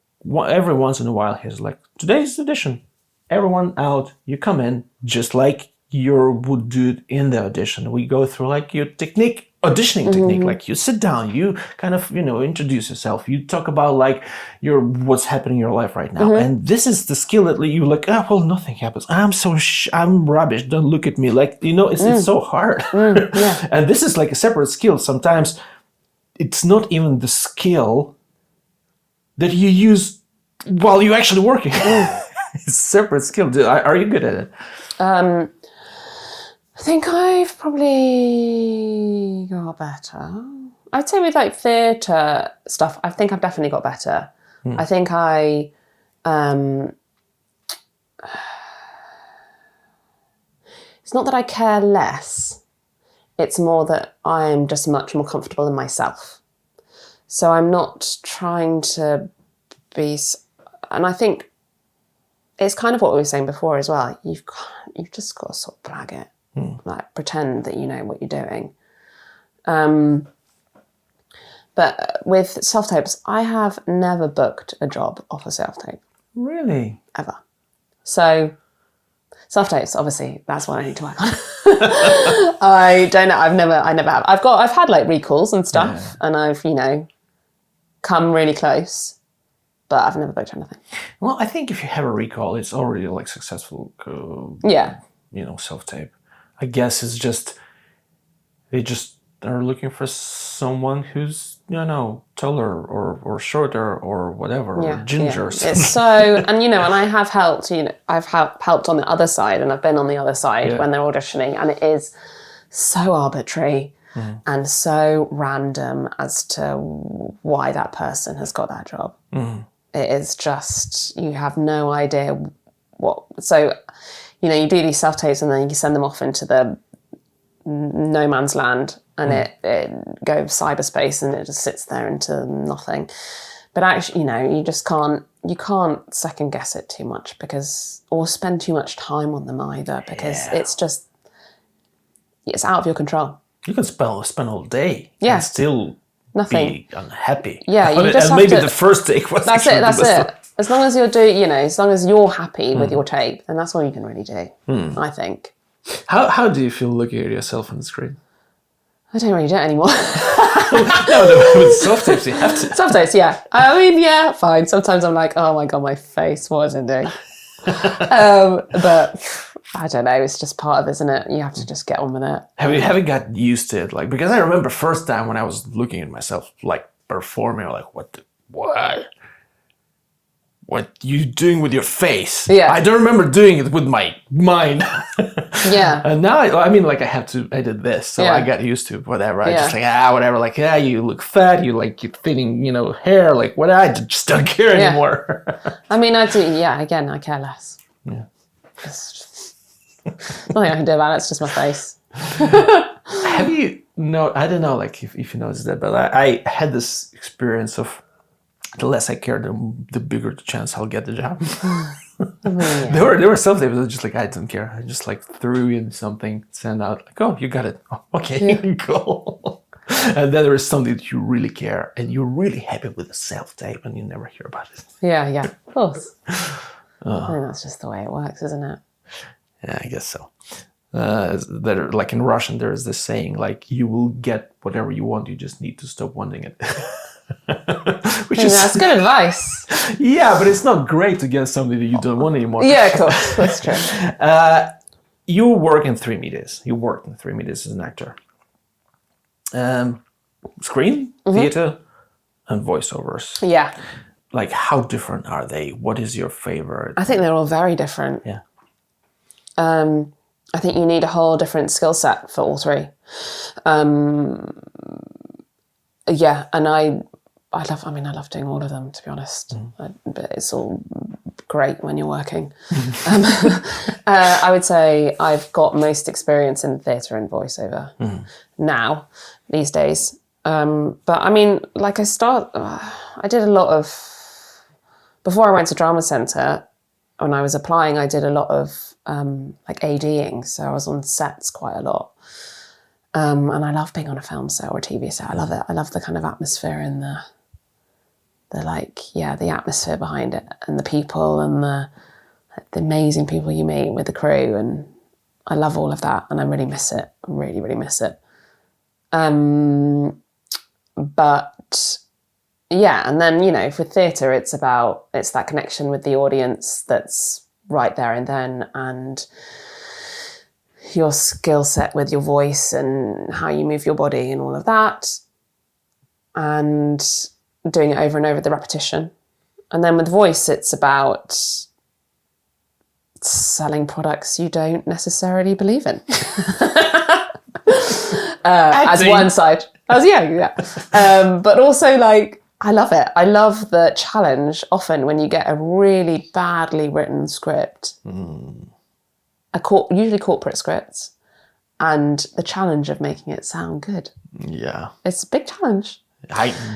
every once in a while, he's like, today's audition. Everyone out, you come in just like you would do it in the audition. We go through like your auditioning technique, like you sit down, you kind of, introduce yourself, you talk about like what's happening in your life right now. And this is the skill that you like, nothing happens. I'm rubbish. Don't look at me. Like, it's so hard. And this is like a separate skill. Sometimes it's not even the skill that you use while you're actually working. It's a separate skill. Are you good at it? I think I've probably got better. I'd say with like theatre stuff, I think I've definitely got better. I think it's not that I care less. It's more that I'm just much more comfortable in myself. So I'm not trying to be, and I think it's kind of what we were saying before as well. You've just got to sort of blag it, like pretend that you know what you're doing. But with self-tapes, I have never booked a job off a self-tape. Really? Ever. So self-tapes, obviously, that's what I need to work on. I don't know. I never have. I've had like recalls and stuff, and I've come really close. But I've never booked anything. Well, I think if you have a recall, it's already like successful. Self-tape. I guess it's just they just are looking for someone who's taller or shorter or whatever, or ginger. Or something. It's so, and and I have helped. I've helped on the other side, and I've been on the other side when they're auditioning, and it is so arbitrary. And so random as to why that person has got that job. It is just, you have no idea what. So, you do these self-tapes and then you send them off into the no man's land, and it goes cyberspace and it just sits there into nothing. But actually, you just can't second guess it too much or spend too much time on them either, because it's out of your control. You can spend all day and still be unhappy. Yeah, you just and maybe the first take was that's it. As long as you're as long as you're happy with your tape, then that's all you can really do. I think. How do you feel looking at yourself on the screen? I don't really do it anymore. No, with soft tapes you have to. Soft tapes, yeah. I mean, yeah, fine. Sometimes I'm like, oh my God, my face, what is it doing? But I don't know, it's just part of it, isn't it? You have to just get on with it. Have you got used to it? Like, because I remember first time when I was looking at myself, like, performing, I'm like, what you doing with your face? Yeah. I don't remember doing it with my mind. Yeah. And now, I did this, so Yeah. I got used to whatever. I Yeah. just like, whatever, like, you look fat, you're thinning, hair, like, what, I just don't care anymore. I mean, I do, yeah, again, I care less. Yeah. It's just, nothing I can do about it, it's just my face. Have you, I don't know, like, if you noticed that, but I had this experience of, the less I care, the bigger the chance I'll get the job. Yeah. There were some days I was just like, I don't care. I just like threw in something, send out, like, oh, you got it. Oh, okay, go. And then there is something that you really care and you're really happy with the self-tape and you never hear about it. Yeah, of course. I think that's just the way it works, isn't it? Yeah, I guess so. Like in Russian, there is this saying, like, you will get whatever you want, you just need to stop wanting it. That's good advice. Yeah, but it's not great to get something that you don't want anymore. Yeah, of course, that's true. You work in 3 medias. You worked in 3 medias as an actor. Screen, theater, and voiceovers. Yeah. Like, how different are they? What is your favorite? I think they're all very different. Yeah. I think you need a whole different skill set for all three. Yeah, and I love doing all of them, to be honest. But it's all great when you're working. I would say I've got most experience in theatre and voiceover now, these days. But I mean, like I did a lot of, before I went to Drama Centre, when I was applying, I did a lot of like ADing, so I was on sets quite a lot. And I love being on a film set or a TV set. I love it. I love the kind of atmosphere and the atmosphere behind it and the people and the amazing people you meet with the crew. And I love all of that and I really miss it. I really, really miss it. But yeah, and then, for theatre, it's that connection with the audience that's right there and then, and your skill set with your voice and how you move your body and all of that, and doing it over and over, the repetition. And then with voice, it's about selling products you don't necessarily believe in. As one side. But also, like, I love it. I love the challenge often when you get a really badly written script, usually corporate scripts, and the challenge of making it sound good. Yeah. It's a big challenge.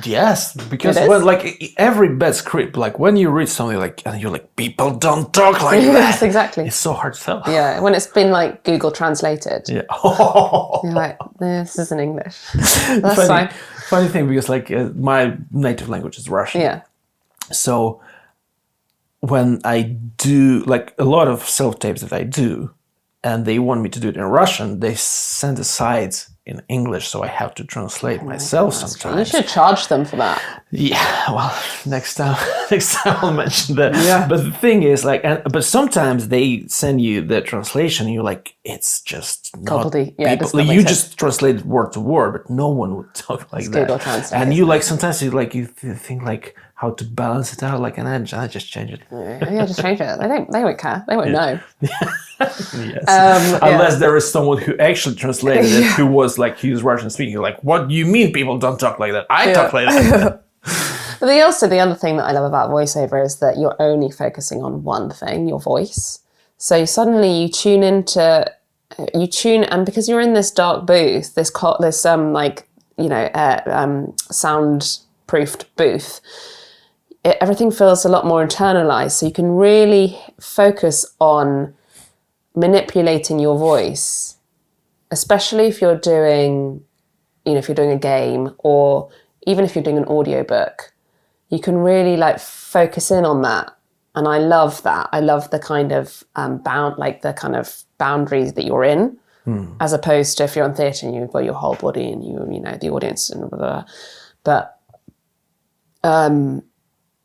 Yes, because when, like, every bad script, like when you read something like, and you're like, people don't talk like that. Yes, exactly. It's so hard to tell. Yeah, when it's been like Google translated. Yeah. You're like, this isn't English. That's fine. Funny thing, because like my native language is Russian. Yeah. So when I do, like, a lot of self-tapes that I do, and they want me to do it in Russian, they send the sides in English, so I have to translate myself sometimes. You should charge them for that. Yeah, well, next time I'll mention that. Yeah. But the thing is, like, but sometimes they send you the translation, and you're like, it's just not people. Like, you just translate it word to word, but no one would talk like that. Google Translate. And you like sometimes you think like how to balance it out, like, and then I just change it. Yeah, just change it. They won't care. They won't know. Yes. Unless there is someone who actually translated it, who was Russian speaking. Like, what do you mean people don't talk like that? I talk like that. But the other thing that I love about voiceover is that you're only focusing on one thing, your voice. So suddenly you tune, and because you're in this dark booth, this soundproofed booth, everything feels a lot more internalized. So you can really focus on manipulating your voice, especially if you're doing, if you're doing a game, or even if you're doing an audiobook, you can really focus in on that. And I love that. I love the kind of boundaries that you're in, as opposed to if you're on theatre and you've got your whole body and you know, the audience and blah, blah, blah. But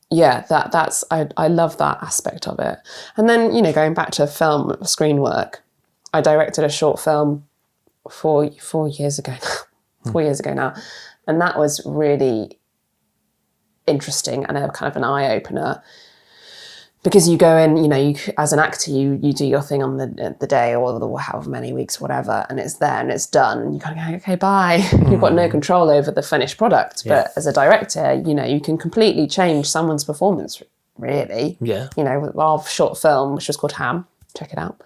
yeah, that's I love that aspect of it. And then, you know, going back to film screen work, I directed a short film 4 years ago, 4 years ago now, and that was really interesting and a kind of an eye opener. Because you go in, you know, you, as an actor, you do your thing on the day or the however many weeks, whatever, and it's there and it's done, and you kind of go, okay, bye. You've got no control over the finished product. Yeah. But as a director, you know, you can completely change someone's performance, really. Yeah. You know, with our short film, which was called Ham, check it out.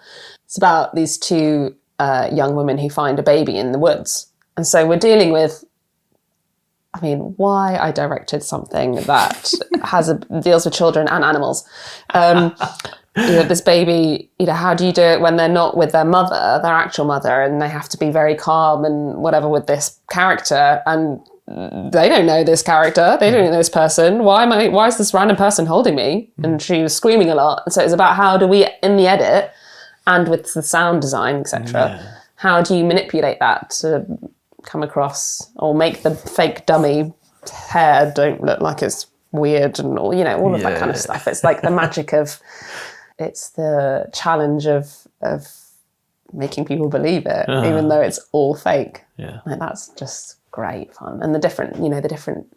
It's about these two young women who find a baby in the woods. And so we're dealing with, I mean, why I directed something that deals with children and animals. You know, this baby, you know, how do you do it when they're not with their mother, their actual mother, and they have to be very calm and whatever with this character, and they don't know this character, they don't know this person. Why is this random person holding me? And she was screaming a lot. And so it's about how do we, in the edit and with the sound design, etc., how do you manipulate that to come across, or make the fake dummy hair don't look like it's weird, and all, you know, all of that kind of stuff. It's like the magic of, it's the challenge of making people believe it, even though it's all fake. Like, that's just great fun. And the different, you know, the different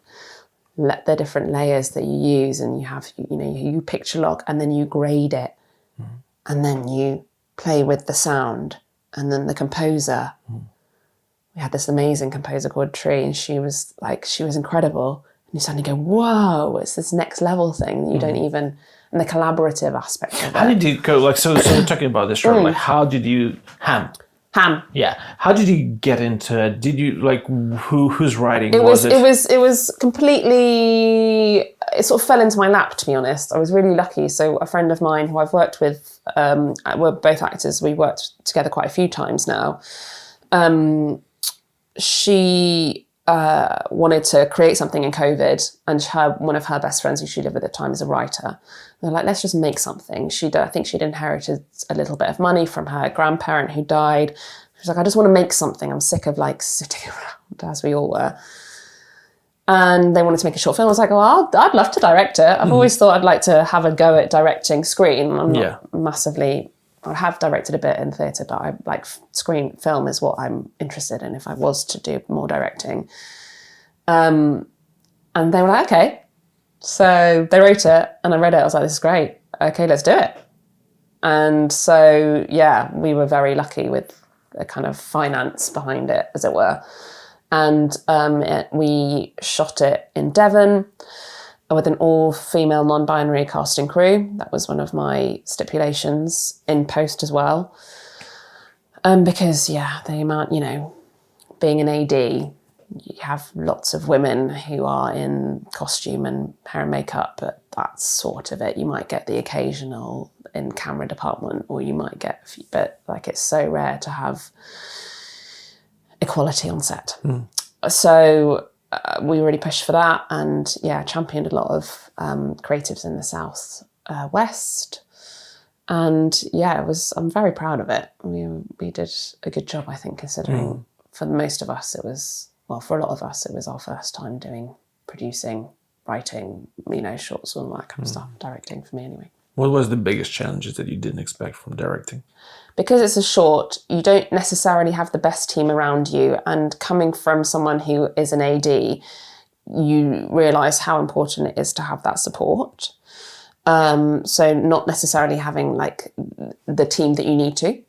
layers that you use, and you have, you know, you picture log and then you grade it, and then you play with the sound, and then the composer. We had this amazing composer called Tree, and she was incredible. And you suddenly go, whoa, it's this next level thing that you don't even, and the collaborative aspect of it. How did you go, like, so we're talking about this, right? Like, how did you, Ham. Yeah. How did you get into it? Did you, like, whose writing was it? It was completely, it sort of fell into my lap, to be honest. I was really lucky. So a friend of mine who I've worked with, we're both actors, we worked together quite a few times now. She wanted to create something in COVID, and one of her best friends who she lived with at the time is a writer. They're like, let's just make something. I think she'd inherited a little bit of money from her grandparent who died. She was like, I just want to make something. I'm sick of like sitting around, as we all were. And they wanted to make a short film. I was like, well, I'd love to direct it. I've always thought I'd like to have a go at directing screen. I'm not massively... I have directed a bit in theatre, but I like film is what I'm interested in if I was to do more directing. And they were like, okay. So they wrote it and I read it. I was like, this is great. Okay, let's do it. And so, yeah, we were very lucky with a kind of finance behind it, as it were. And we shot it in Devon with an all-female non-binary cast and crew. That was one of my stipulations in post as well. Because, yeah, the amount, you know, being an AD, you have lots of women who are in costume and hair and makeup, but that's sort of it. You might get the occasional in camera department, or you might get a few, but like, it's so rare to have equality on set. So we really pushed for that, and championed a lot of creatives in the South West. And I'm very proud of it. We did a good job, I think, considering for most of us for a lot of us, it was our first time producing, writing, you know, shorts and all that kind of stuff, directing for me anyway. What was the biggest challenges that you didn't expect from directing? Because it's a short, you don't necessarily have the best team around you. And coming from someone who is an AD, you realise how important it is to have that support. So not necessarily having like the team that you need to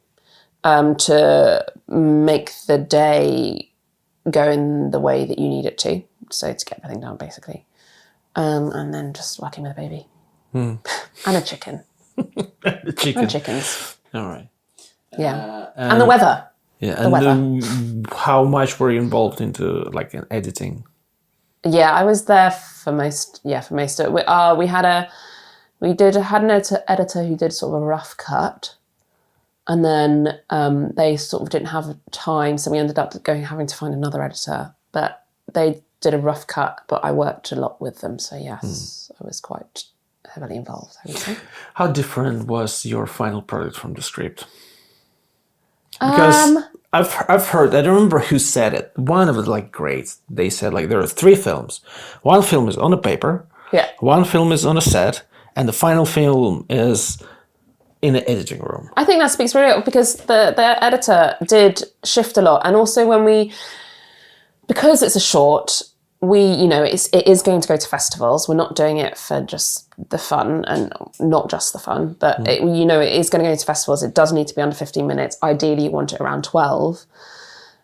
make the day go in the way that you need it to. So to get everything done, basically. And then just working with a baby. And a chicken. And chickens. All right. Yeah. And the weather. Yeah. And weather. How much were you involved into like in editing? Yeah, I was there for most of it. We had an editor who did sort of a rough cut. And then they sort of didn't have time, so we ended up having to find another editor. But they did a rough cut, but I worked a lot with them. So yes, I was quite heavily involved, I would say. How different was your final product from the script? Because I've heard, I don't remember who said it. One of the like greats, they said like there are 3 films. One film is on a paper, Yeah. one film is on a set, and the final film is in an editing room. I think that speaks really well because the editor did shift a lot. And also because it's a short, it is going to go to festivals. We're not doing it for just the fun, and not just the fun, but it is going to go to festivals. It does need to be under 15 minutes. Ideally, you want it around 12.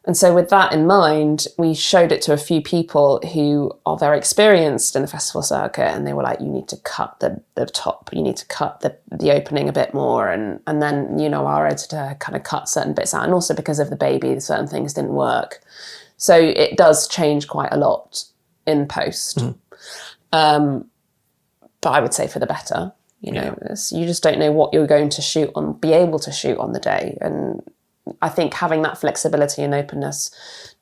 And so with that in mind, we showed it to a few people who are very experienced in the festival circuit, and they were like, you need to cut the top, you need to cut the opening a bit more. And then, our editor kind of cut certain bits out. And also because of the baby, certain things didn't work. So it does change quite a lot in post. But I would say for the better, you just don't know what you're going to be able to shoot on the day. And I think having that flexibility and openness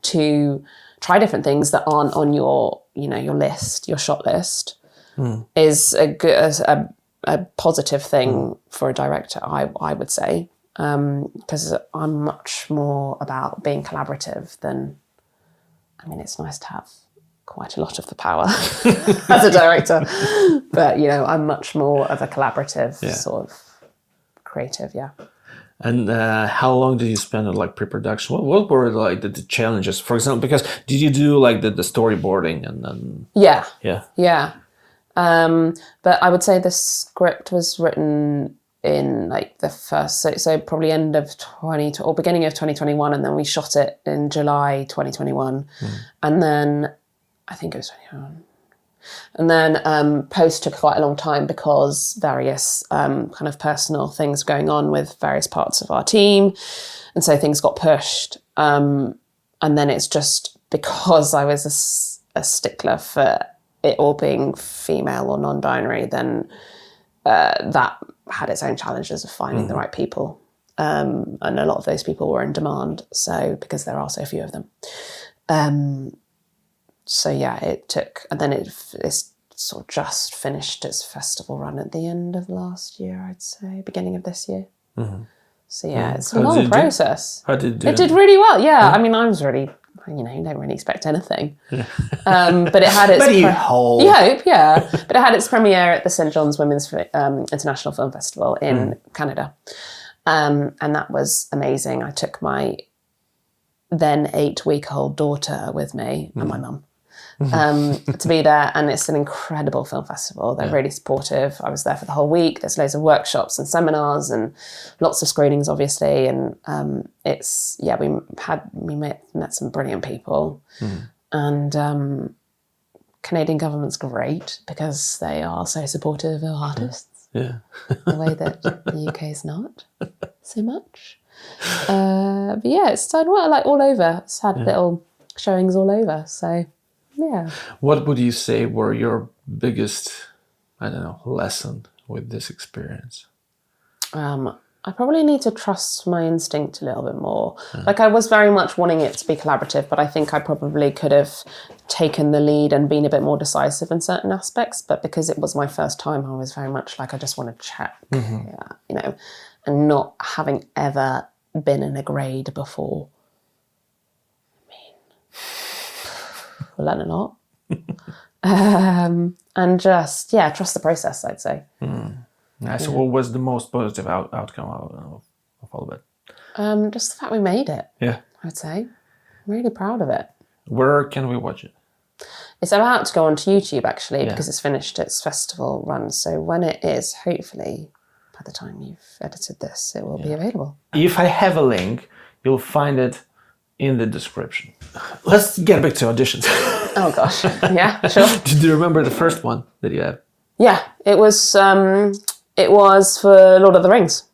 to try different things that aren't on your list, your shot list, is a positive thing for a director, I would say. Because I'm much more about being collaborative than, it's nice to have quite a lot of the power as a director, but I'm much more of a collaborative sort of creative. And how long did you spend on like pre-production? What were like the challenges, for example? Because did you do like the storyboarding and then? Yeah. But I would say the script was written in like the first, so probably end of 20 or beginning of 2021, and then we shot it in July 2021, and then I think it was 21. And then post took quite a long time because various kind of personal things were going on with various parts of our team, and so things got pushed. And then it's just because I was a stickler for it all being female or non-binary, then that had its own challenges of finding the right people. And a lot of those people were in demand, so because there are so few of them. So yeah, it took, and then it's sort of just finished its festival run at the end of last year, I'd say, beginning of this year. So yeah, it's a long process. How did it do? It did really well, yeah. I was really, you don't really expect anything. But it had its... But you hope. You hope, yeah. But it had its premiere at the St. John's Women's International Film Festival in Canada. And that was amazing. I took my then 8-week-old daughter with me and my mum. To be there, and it's an incredible film festival. They're really supportive. I was there for the whole week. There's loads of workshops and seminars and lots of screenings, obviously. And we met some brilliant people, and Canadian government's great because they are so supportive of artists. Yeah, the way that the UK is not so much. But yeah, it's done well, like all over. It's had little showings all over. So. Yeah. What would you say were your biggest, lesson with this experience? I probably need to trust my instinct a little bit more. Like I was very much wanting it to be collaborative, but I think I probably could have taken the lead and been a bit more decisive in certain aspects. But because it was my first time, I was very much like, I just want to check, and not having ever been in a grade before. Learn a lot. And just, trust the process, I'd say. So what was the most positive outcome of all of it? Just the fact we made it. Yeah. I'd say. I'm really proud of it. Where can we watch it? It's about to go onto YouTube, actually, because it's finished its festival run. So when it is, hopefully, by the time you've edited this, it will be available. If I have a link, you'll find it in the description. Let's get back to auditions. Oh gosh, yeah, sure. Do you remember the first one that you had? Yeah, it was for Lord of the Rings.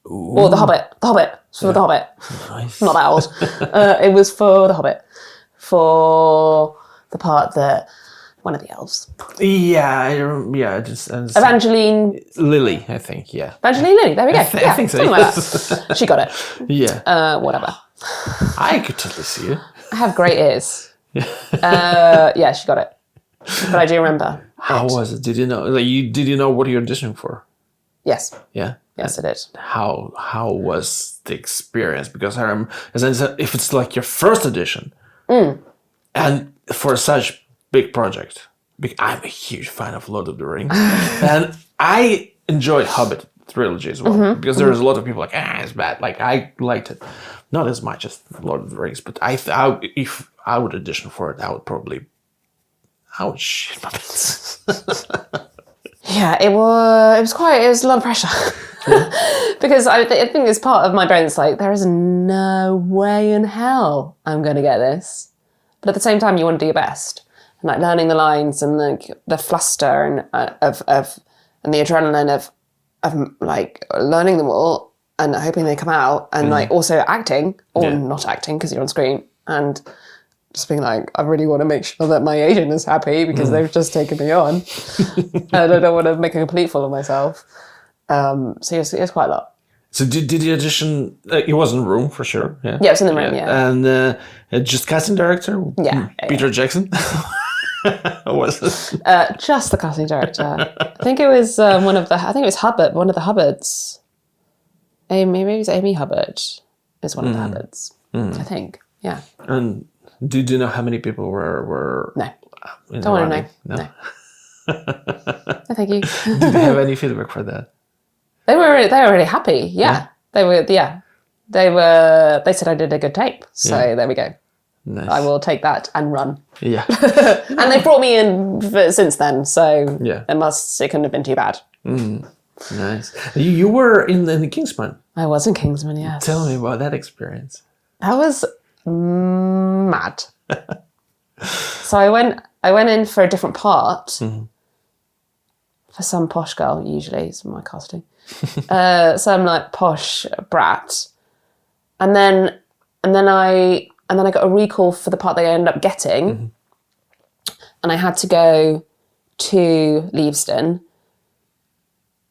Ooh. Or The Hobbit. The Hobbit. It's for The Hobbit. Nice. Not that old. It was for The Hobbit. For the part that one of the elves. Yeah, just Evangeline Lily, I think. Yeah. Evangeline Lily. There we go. I think so. Something like that. She got it. Yeah. Whatever. I could totally see it. I have great ears. Yeah, she got it. But I do remember. How was it? Did you know? Did you know what you're auditioning for? Yes. Yeah. Yes, I did. How was the experience? Because as I said, if it's like your first audition, and for such big project, I'm a huge fan of Lord of the Rings, and I enjoyed Hobbit trilogy as well, because there's a lot of people like, it's bad. Like, I liked it, not as much as Lord of the Rings, but if I would audition for it, I would shit my pants. Yeah, it was a lot of pressure. Because I think it's part of my brain. It's like, there is no way in hell I'm going to get this. But at the same time, you want to do your best. And like learning the lines and the fluster and and the adrenaline of like learning them all and hoping they come out, and like also acting or not acting because you're on screen, and just being like, I really want to make sure that my agent is happy because they've just taken me on. And I don't want to make a complete fool of myself. So it was quite a lot. So did the audition, it was in the room for sure. Yeah, Yeah, it was in the room, yeah. And just casting director? Yeah. Peter Jackson? Was it? Just the casting director. I think it was one of the Hubbards. Maybe it was Amy Hubbard is one of the Hubbards, I think. Yeah. And do you know how many people were No. Don't want to know. No. No, thank you. Did they have any feedback for that? They were really happy. Yeah. They were. Yeah. They said I did a good tape. So there we go. Nice. I will take that and run. Yeah. And they brought me in since then. So yeah, it couldn't have been too bad. Nice. You were in the Kingsman. I was in Kingsman, yes. Tell me about that experience. That was mad. So I went in for a different part for some posh girl. Usually it's my casting. Some like posh brat, and then I got a recall for the part that I ended up getting, and I had to go to Leavesden,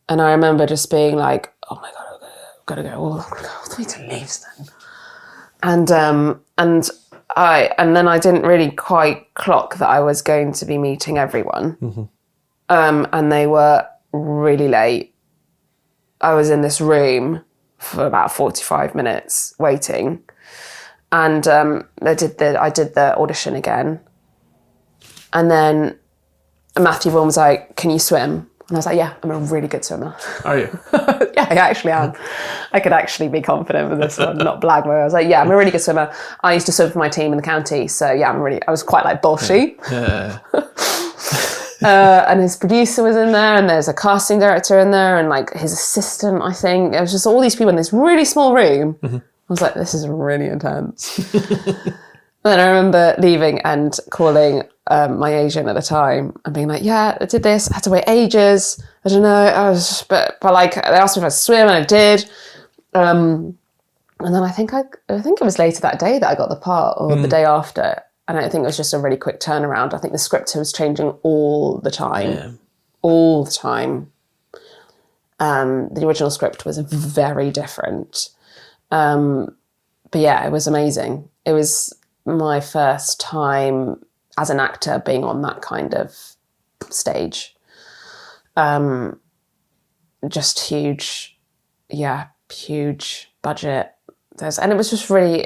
and I remember just being like, oh my god, I've got to go all the way to Leavesden, and then I didn't really quite clock that I was going to be meeting everyone, and they were really late. I was in this room for about 45 minutes waiting, and I did the audition again, and then Matthew Vaughan was like, "Can you swim?" And I was like, "Yeah, I'm a really good swimmer." Are you? Yeah, I actually am. I could actually be confident with this one, not blag. Where I was like, "Yeah, I'm a really good swimmer. I used to swim for my team in the county, so yeah, I was quite like bolshy." Yeah. And his producer was in there, and there's a casting director in there, and like his assistant, I think. It was just all these people in this really small room. I was like, this is really intense. And then I remember leaving and calling my agent at the time and being like, yeah, I did this. I had to wait ages. I don't know. But like, they asked me if I could swim, and I did. And then I think it was later that day that I got the part, or the day after. And I think it was just a really quick turnaround. I think the script was changing all the time. Yeah. All the time. The original script was very different. But yeah, it was amazing. It was my first time as an actor being on that kind of stage. Just huge budget. And it was just really,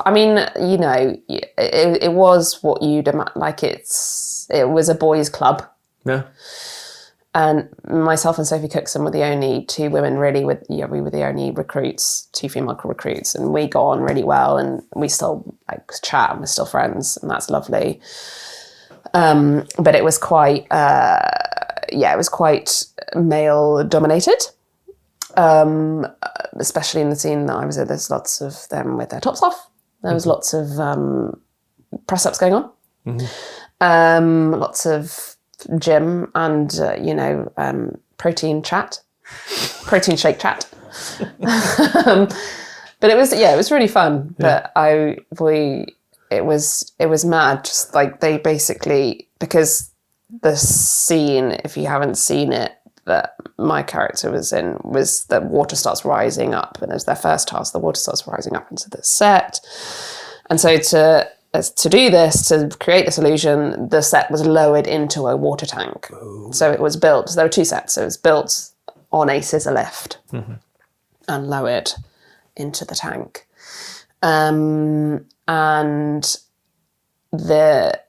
I mean, you know, it was what you'd imagine, like it was a boys' club. Yeah. And myself and Sophie Cookson were the only two women really we were the only recruits, two female recruits, and we got on really well, and we still like chat and we're still friends, and that's lovely. But it was quite, it was quite male dominated. Especially in the scene that I was in, there's lots of them with their tops off. There was lots of press-ups going on. Lots of gym and, protein shake chat. But it was really fun. Yeah. But it was mad. Just like they basically, because the scene, if you haven't seen it, that my character was in, was the water starts rising up, and as their first task, the water starts rising up into the set. And so to do this, to create this illusion, the set was lowered into a water tank. Ooh. So it was built, so there were two sets. So it was built on a scissor lift and lowered into the tank. And the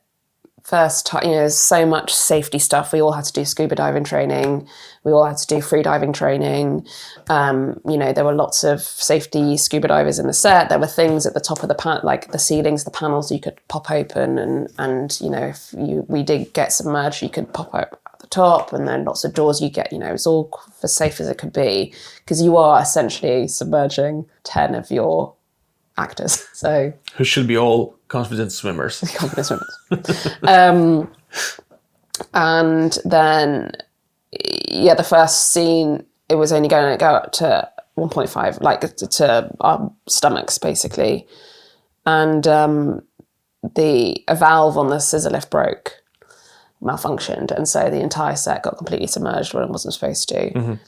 first time, there's so much safety stuff. We all had to do scuba diving training. We all had to do free diving training. There were lots of safety scuba divers in the set. There were things at the top of like the ceilings, the panels you could pop open, and if we did get submerged, you could pop up at the top, and then lots of doors you get. It was all as safe as it could be, because you are essentially submerging 10 of your actors. So who should be all confident swimmers. And then, the first scene, it was only going to go up to 1.5, like to our stomachs, basically. And a valve on the scissor lift broke, malfunctioned. And so the entire set got completely submerged when it wasn't supposed to.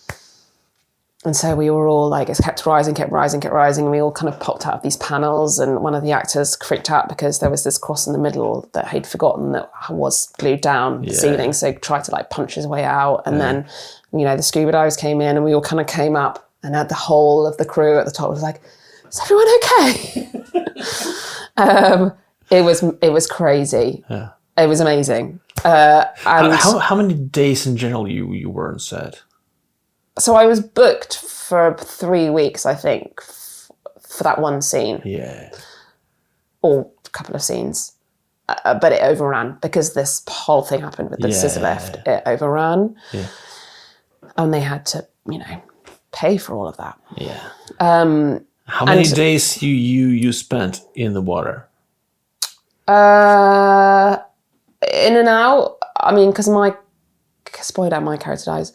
And so we were all like, it kept rising. And we all kind of popped out of these panels. And one of the actors freaked out because there was this cross in the middle that he'd forgotten that was glued down the ceiling. So he tried to like punch his way out. And then, the scuba divers came in, and we all kind of came up, and the whole of the crew at the top was like, is everyone okay? It was crazy. Yeah. It was amazing. And how many days in general you were on set? So I was booked for 3 weeks, I think, for that one scene. Yeah. Or a couple of scenes. But it overran because this whole thing happened with the scissor lift. It overran. Yeah. And they had to, pay for all of that. Yeah. How many days you spent in the water? In and out. I mean, because spoiled out, my character dies.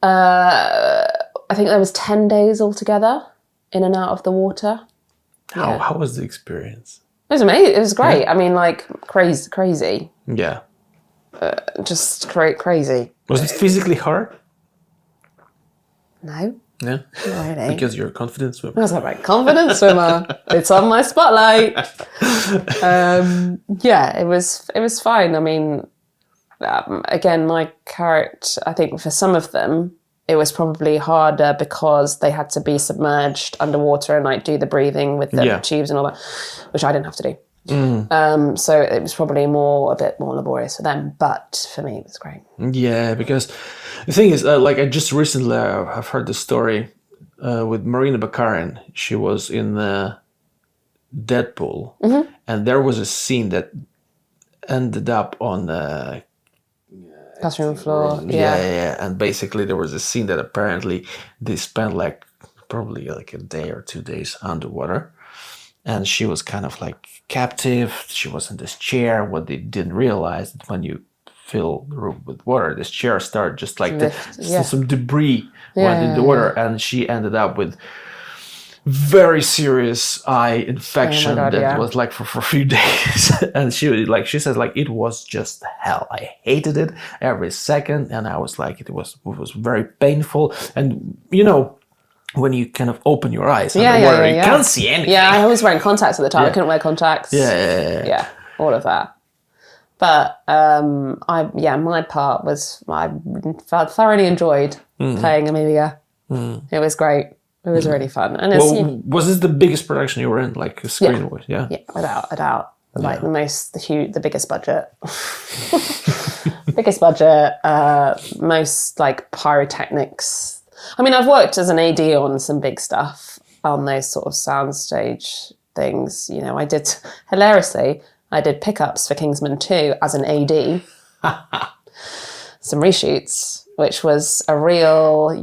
I think there was 10 days altogether in and out of the water. How was the experience? It was amazing. It was great. Yeah. I mean, like crazy. Yeah. Just crazy. Was it physically hard? No. Yeah. Not really. Because you're a confident swimmer. I was like, right, confident swimmer. It's on my spotlight. It was fine. I mean, again, my character, I think for some of them, it was probably harder because they had to be submerged underwater and like do the breathing with the tubes and all that, which I didn't have to do. So it was probably a bit more laborious for them, but for me, it was great. Yeah, because the thing is, I just recently I've heard the story with Marina Baccarin. She was in Deadpool, and there was a scene that ended up on the classroom floor. Yeah. And basically there was a scene that apparently they spent probably a day or 2 days underwater. And she was kind of like captive. She was in this chair. What they didn't realize that when you fill the room with water, this chair started just like some debris went in the water. And she ended up with very serious eye infection was like for a few days. And she says it was just hell. I hated it every second. And I was like, it was very painful. And when you kind of open your eyes underwater, you can't see anything. Yeah, I was wearing contacts at the time. I couldn't wear contacts. Yeah, all of that. But my part was, I thoroughly enjoyed playing Amelia. It was great. It was really fun. And was this the biggest production you were in, like screen-wise? Yeah, without. Like the biggest budget. Biggest budget, most like pyrotechnics. I mean, I've worked as an AD on some big stuff, on those sort of soundstage things. I did pickups for Kingsman 2 as an AD. Some reshoots, which was a real,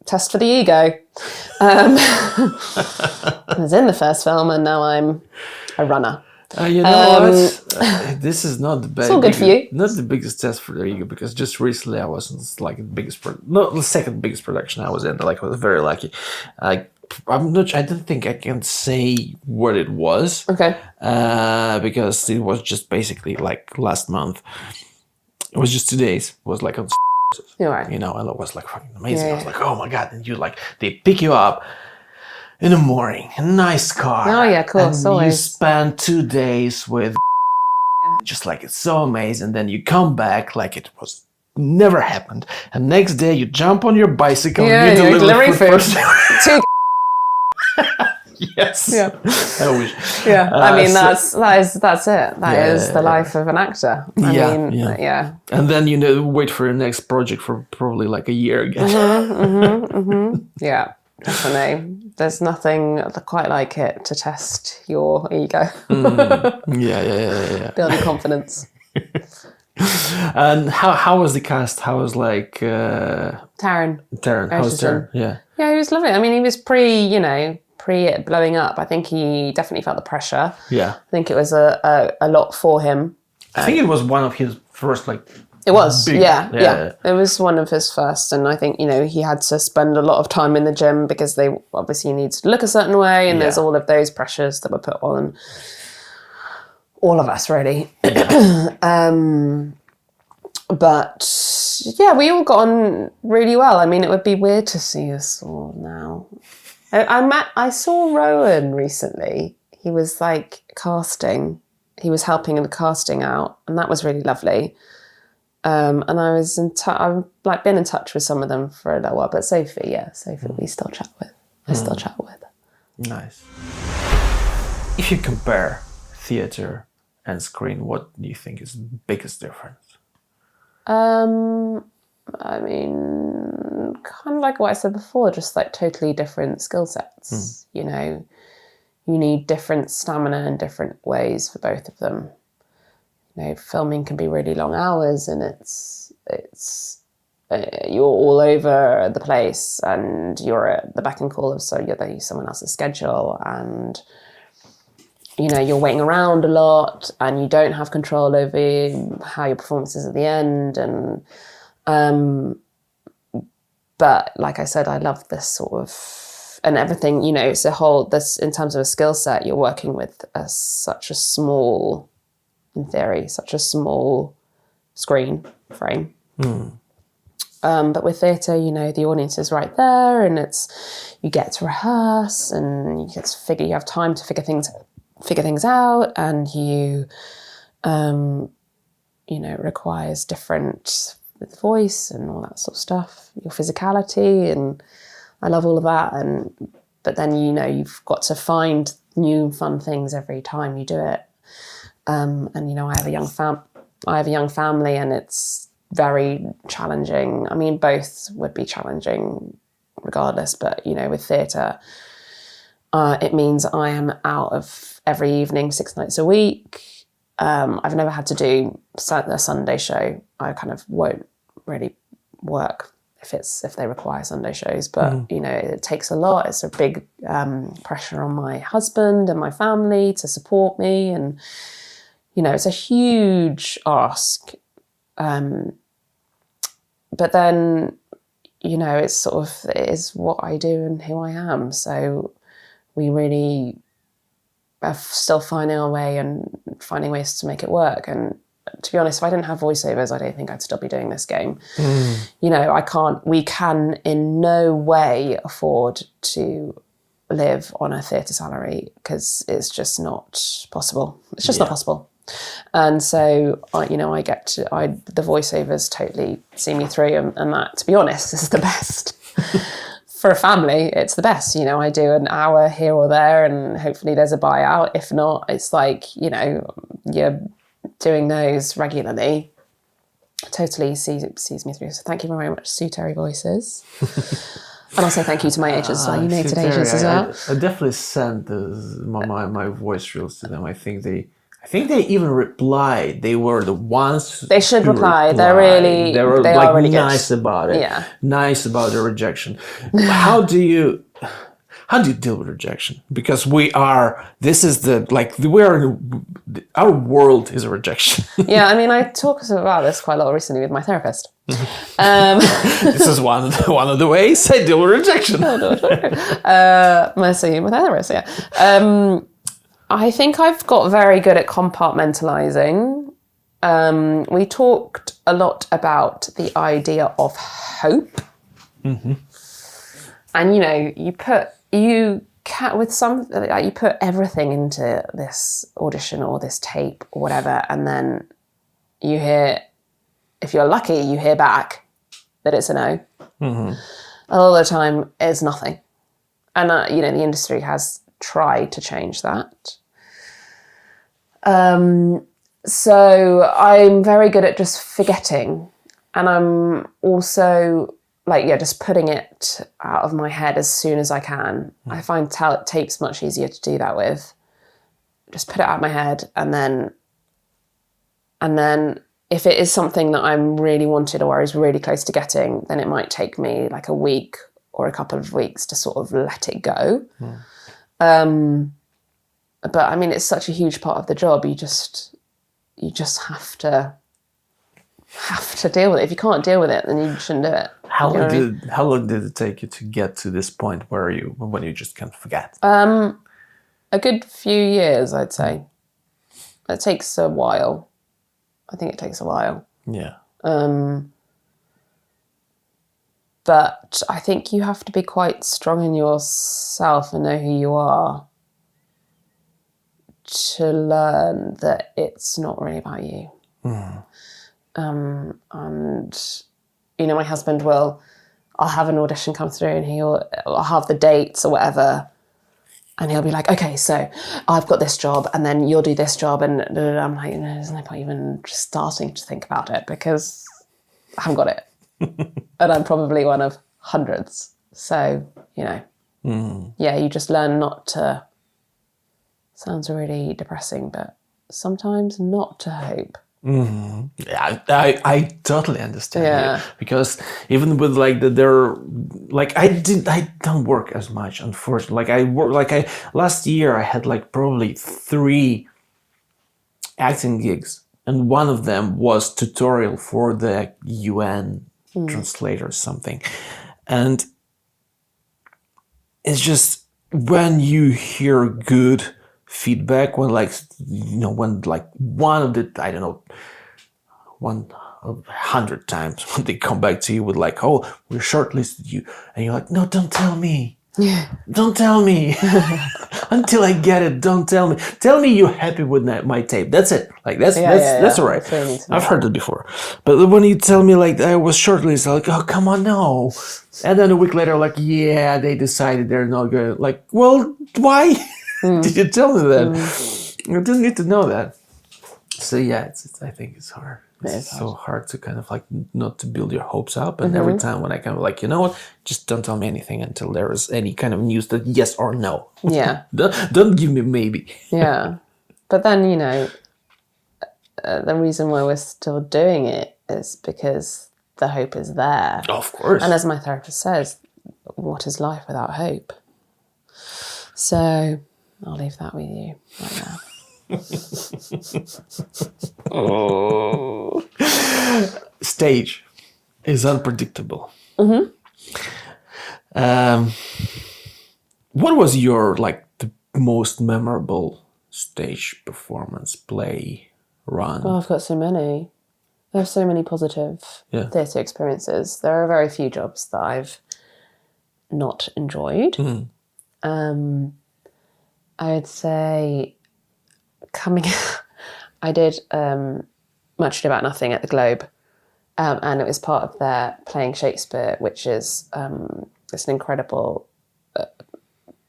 test for the ego. I was in the first film and now I'm a runner. What? This is not the best. It's all good for you. Not the biggest test for the ego, because just recently I was the second biggest production I was in. I was very lucky. I don't think I can say what it was. Okay. Because it was just basically last month. It was just 2 days. It was on. You're right. And it was fucking amazing. I was like, oh my God. And they pick you up in the morning, a nice car. Oh yeah, cool. And you spend 2 days with just it's so amazing. Then you come back it was never happened. And next day you jump on your bicycle Yeah, and you you're deliver delivering food. Two. Yes. Yeah. I wish. Yeah. I mean, so- that's it. That is the life of an actor. I mean, yeah. And then wait for your next project for probably like a year again. Yeah, definitely. There's nothing quite like it to test your ego. Yeah. Build your confidence. And how was the cast? How was like Taron. How was Taron? Yeah. Yeah, he was lovely. I mean, he was pre it blowing up. I think he definitely felt the pressure. Yeah. I think it was a lot for him. I think it was one of his first like. It was, big, yeah. It was one of his first, and I think he had to spend a lot of time in the gym because they obviously need to look a certain way, and there's all of those pressures that were put on all of us, really. But yeah, we all got on really well. I mean, it would be weird to see us all now. I saw Rowan recently. He was like casting. He was helping in the casting out, and that was really lovely. And I was I've like been in touch with some of them for a little while, but Sophie, we still chat with. I still chat with. Nice. If you compare theater and screen, what do you think is the biggest difference? I mean, kind of like what I said before, just like totally different skill sets. You need different stamina in different ways for both of them. Filming can be really long hours, and it's you're all over the place, and you're at the beck and call of someone else's schedule, and you're waiting around a lot, and you don't have control over how your performance is at the end, and but like I said, I love this sort of, and everything, it's this in terms of a skill set, you're working with such a small, in theory, such a small screen frame. But with theatre, the audience is right there, and you get to rehearse, and you have time to figure things out, and it requires different voice and all that sort of stuff, your physicality, and I love all of that. But then you've got to find new fun things every time you do it. And I have a young family, and it's very challenging. I mean, both would be challenging regardless, but with theatre, it means I am out of every evening 6 nights a week. I've never had to do a Sunday show. I kind of won't really work if they require Sunday shows, but it takes a lot. It's a big pressure on my husband and my family to support me, and it's a huge ask. But then, it is what I do and who I am. So we really are still finding our way and finding ways to make it work. And to be honest, if I didn't have voiceovers, I don't think I'd still be doing this game. We can in no way afford to live on a theatre salary, because it's just not possible. It's just not possible. And so, the voiceovers totally see me through, and that, to be honest, is the best. For a family, it's the best. I do an hour here or there, and hopefully there's a buyout. If not, it's like, you're doing those regularly. Totally sees me through. So thank you very much, Sue Terry Voices. And also thank you to my agents, United Agents as well. I definitely sent my voice reels to them. I think they even replied. They were the ones. They should reply. They were really nice good. about it. Yeah. Nice about the rejection. How do you deal with rejection? Because our world is a rejection. Yeah, I mean, I talk about this quite a lot recently with my therapist. This is one of the ways I deal with rejection. My therapist, yeah. I think I've got very good at compartmentalizing. We talked a lot about the idea of hope. And you put everything into this audition or this tape or whatever, and then you hear if you're lucky, you hear back that it's a no. A lot of the time, it's nothing. And, the industry has tried to change that. So I'm very good at just forgetting. And I'm also just putting it out of my head as soon as I can. I find tape's much easier to do that with. Just put it out of my head, and then if it is something that I'm really wanted or I was really close to getting, then it might take me like a week or a couple of weeks to sort of let it go. But I mean, it's such a huge part of the job. You just have to deal with it. If you can't deal with it, then you shouldn't do it. How long did it take you to get to this point when you just can't forget? A good few years, I'd say. It takes a while. I think it takes a while. Yeah. But I think you have to be quite strong in yourself and know who you are to learn that it's not really about you. And, my husband I'll have an audition come through and I'll have the dates or whatever. And he'll be like, okay, so I've got this job and then you'll do this job. And I'm like, there's no point even just starting to think about it because I haven't got it. And I'm probably one of hundreds. So, yeah, you just learn not to, sounds really depressing, but sometimes not to hope. Yeah, I totally understand you, because even with I don't work as much, unfortunately. Last year I had probably 3 acting gigs, and one of them was tutorial for the UN translator or something, and it's just when you hear good feedback, when one of the 100 times when they come back to you with oh, we shortlisted you, and you're like, no, don't tell me. Don't tell me until I get it. Don't tell me. Tell me you're happy with my tape. That's it. That's all right. I've heard it before. But when you tell me I was shortlisted, oh, come on, no. And then a week later, they decided they're not good. Well, why did you tell me that? I didn't need to know that. So I think it's hard. It's so hard to kind of not to build your hopes up. And every time when I kind of you know what, just don't tell me anything until there is any kind of news that yes or no. Yeah. don't give me maybe. Yeah. But then, the reason why we're still doing it is because the hope is there. Of course. And as my therapist says, what is life without hope? So I'll leave that with you right now. Oh. Stage is unpredictable. What was your the most memorable stage performance, play, run? Oh, I've got so many. I have so many positive theatre experiences. There are very few jobs that I've not enjoyed. I would say I did Much Ado About Nothing at the Globe, and it was part of their Playing Shakespeare, which is it's an incredible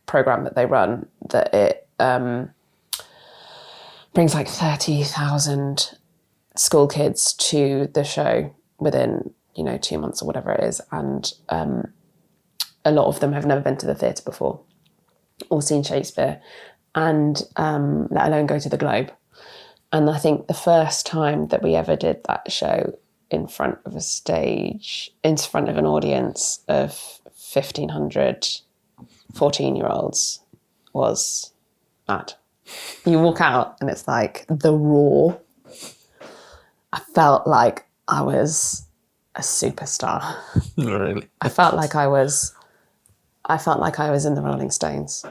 program that they run, that it brings 30,000 school kids to the show within 2 months or whatever it is, and a lot of them have never been to the theatre before or seen Shakespeare, and let alone go to the Globe. And I think the first time that we ever did that show in front of a stage, in front of an audience of 1,500 14-year-olds was mad. You walk out and it's the roar. I felt like I was a superstar. Really? I felt like I was in the Rolling Stones.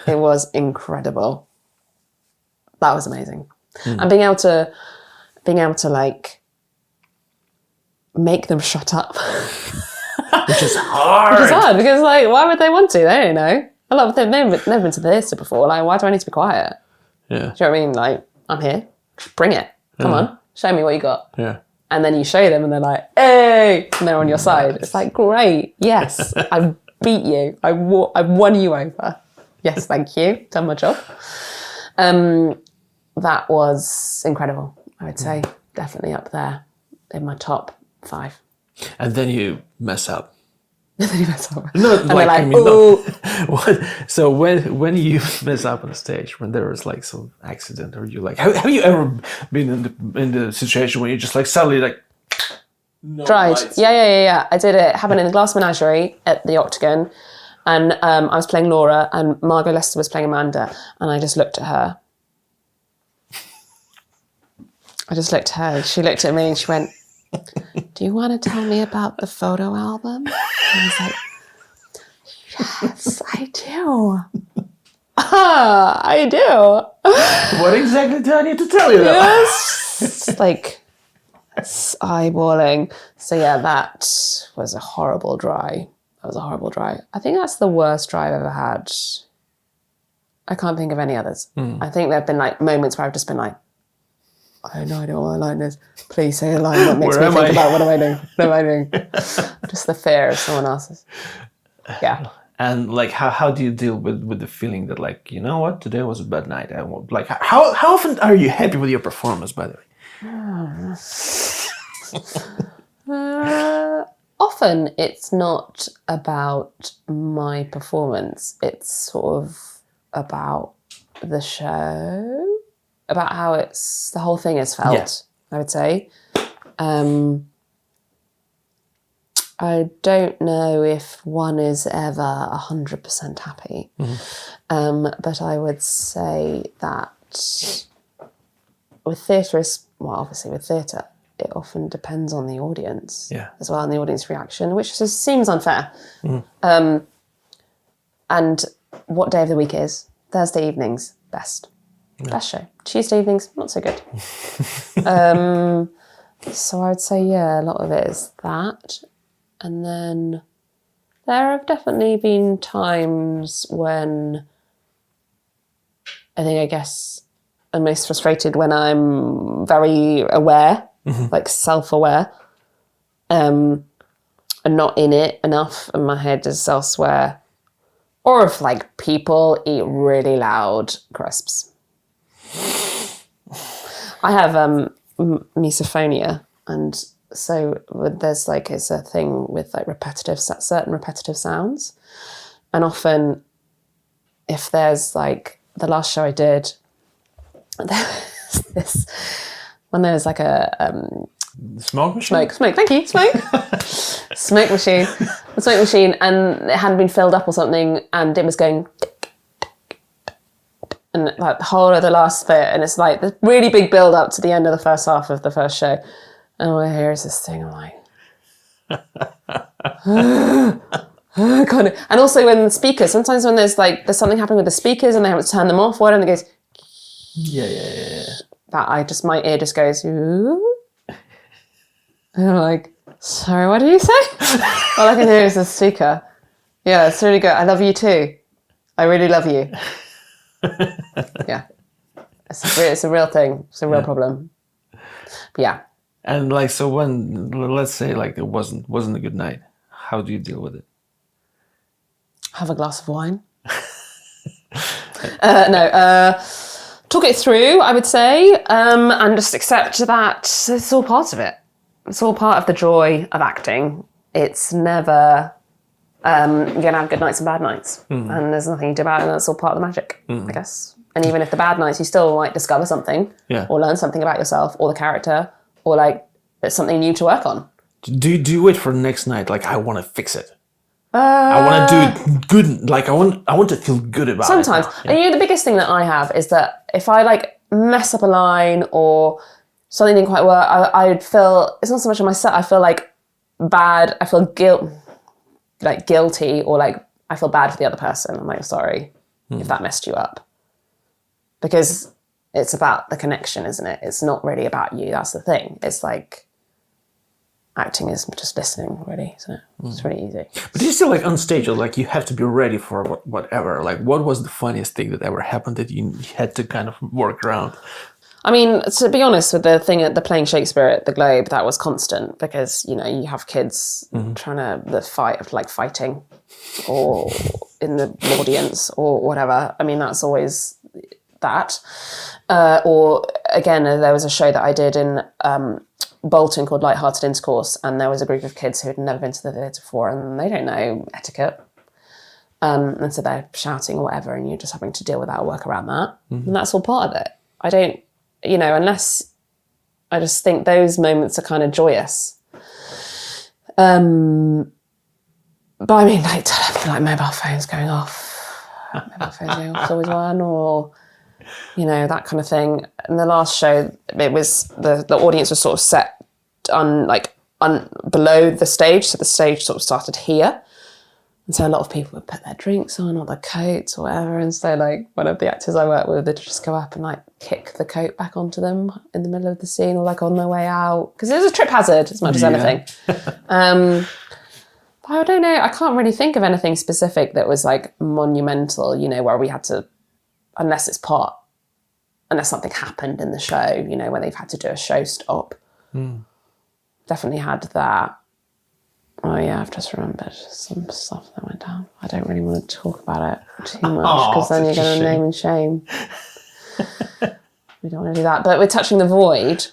It was incredible. That was amazing. And being able to make them shut up. Which is hard. Which is hard because why would they want to? They don't know. A lot of them never been to the theatre before. Why do I need to be quiet? Yeah. Do you know what I mean? I'm here. Bring it. Come on. Show me what you got. Yeah. And then you show them and they're like, hey, and they're on your side. It's like, great, yes, I beat you. I won you over. Yes, thank you, done my job. That was incredible, I would say. Definitely up there in my top 5. And then you mess up. And then you mess up. No, and like, they're like, I mean, oh. What? So when you mess up on stage, when there was like some accident, or you like, have you ever been in the situation where you just like suddenly like dried? lights? Yeah. I did it. Happened in the Glass Menagerie at the Octagon, and I was playing Laura, and Margot Lester was playing Amanda, and I just looked at her. She looked at me, and she went, "Do you want to tell me about the photo album?" And I was like, yes, I do. I do. What exactly do I need to tell you? Yes. It's like, it's eyeballing. So yeah, that was a horrible dry. I think that's the worst dry I've ever had. I can't think of any others. I think there have been like moments where I've just been like, I have no idea what my line is. Please say a line that makes me think about what am I doing? Just the fear of someone else's. Yeah. And like, how do you deal with the feeling that like, you know what, today was a bad night? I won't, like, how often are you happy with your performance, by the way? Often it's not about my performance. It's sort of about the show, about how the whole thing is felt, I would say. I don't know if one is ever 100% happy, but I would say that with theatre, obviously with theatre, it often depends on the audience as well, and the audience reaction, which just seems unfair. And what day of the week is? Thursday evenings, best show. Tuesday evenings, not so good. So I would say, a lot of it is that. And then there have definitely been times when I guess I'm most frustrated when I'm very aware, like self-aware, and not in it enough and my head is elsewhere. Or if like people eat really loud crisps. I have misophonia, and so there's like, it's a thing with like certain repetitive sounds. And often if there's like, the last show I did, there was this, when there was like a... Smoke machine? Smoke, thank you, smoke. Smoke machine, and it hadn't been filled up or something, and it was going... And like the whole of the last bit, and it's like the really big build up to the end of the first half of the first show. And all I hear is this thing, I'm like... kind of. And also when the speakers, sometimes when there's something happening with the speakers and they haven't turned them off, or whatever, and it goes... Yeah. That my ear just goes... Ooh. And I'm like, sorry, what did you say? All I can hear is the speaker. Yeah, it's really good. I love you too. I really love you. Yeah. It's a real thing. It's a real problem. But yeah. And like, so when, let's say like it wasn't a good night, how do you deal with it? Have a glass of wine. Talk it through, I would say, and just accept that it's all part of it. It's all part of the joy of acting. It's never, you're going to have good nights and bad nights. And there's nothing you do about it, and that's all part of the magic, I guess. And even if the bad nights, you still might discover something, or learn something about yourself, or the character, or like, there's something new to work on. Do you wait for the next night? Like, I want to fix it. I want to do it good. Like, I want to feel good about it. Sometimes. And the biggest thing that I have is that if I like mess up a line or something didn't quite work, I'd feel, it's not so much on myself, I feel like bad, I feel guilty, or like I feel bad for the other person. I'm like, sorry if that messed you up. Because it's about the connection, isn't it? It's not really about you, that's the thing. It's like, acting is just listening, really, isn't it? It's really easy. But you're still like on stage, like you have to be ready for whatever. Like, what was the funniest thing that ever happened that you had to kind of work around? I mean, to be honest, with the thing at the playing Shakespeare at the Globe, that was constant because, you know, you have kids trying to fighting or in the audience or whatever. I mean, that's always that. Or again, there was a show that I did in Bolton called Light-Hearted Intercourse, and there was a group of kids who had never been to the theatre before and they don't know etiquette. And so they're shouting or whatever, and you're just having to deal with that or work around that. And that's all part of it. I don't, you know, unless I just think those moments are kind of joyous. But I mean, like mobile phones going off. Mobile phones going off is always one, or, you know, that kind of thing. And the last show, it was, the audience was sort of set below the stage. So the stage sort of started here. And so a lot of people would put their drinks on or their coats or whatever. And so like one of the actors I work with, they'd just go up and like kick the coat back onto them in the middle of the scene or like on their way out. Because it was a trip hazard as much as anything. But I don't know, I can't really think of anything specific that was like monumental, you know, where we had to, unless something happened in the show, you know, where they've had to do a show stop. Definitely had that. Oh yeah, I've just remembered some stuff that went down. I don't really want to talk about it too much because then you're going to name and shame. We don't want to do that. But we're Touching the Void.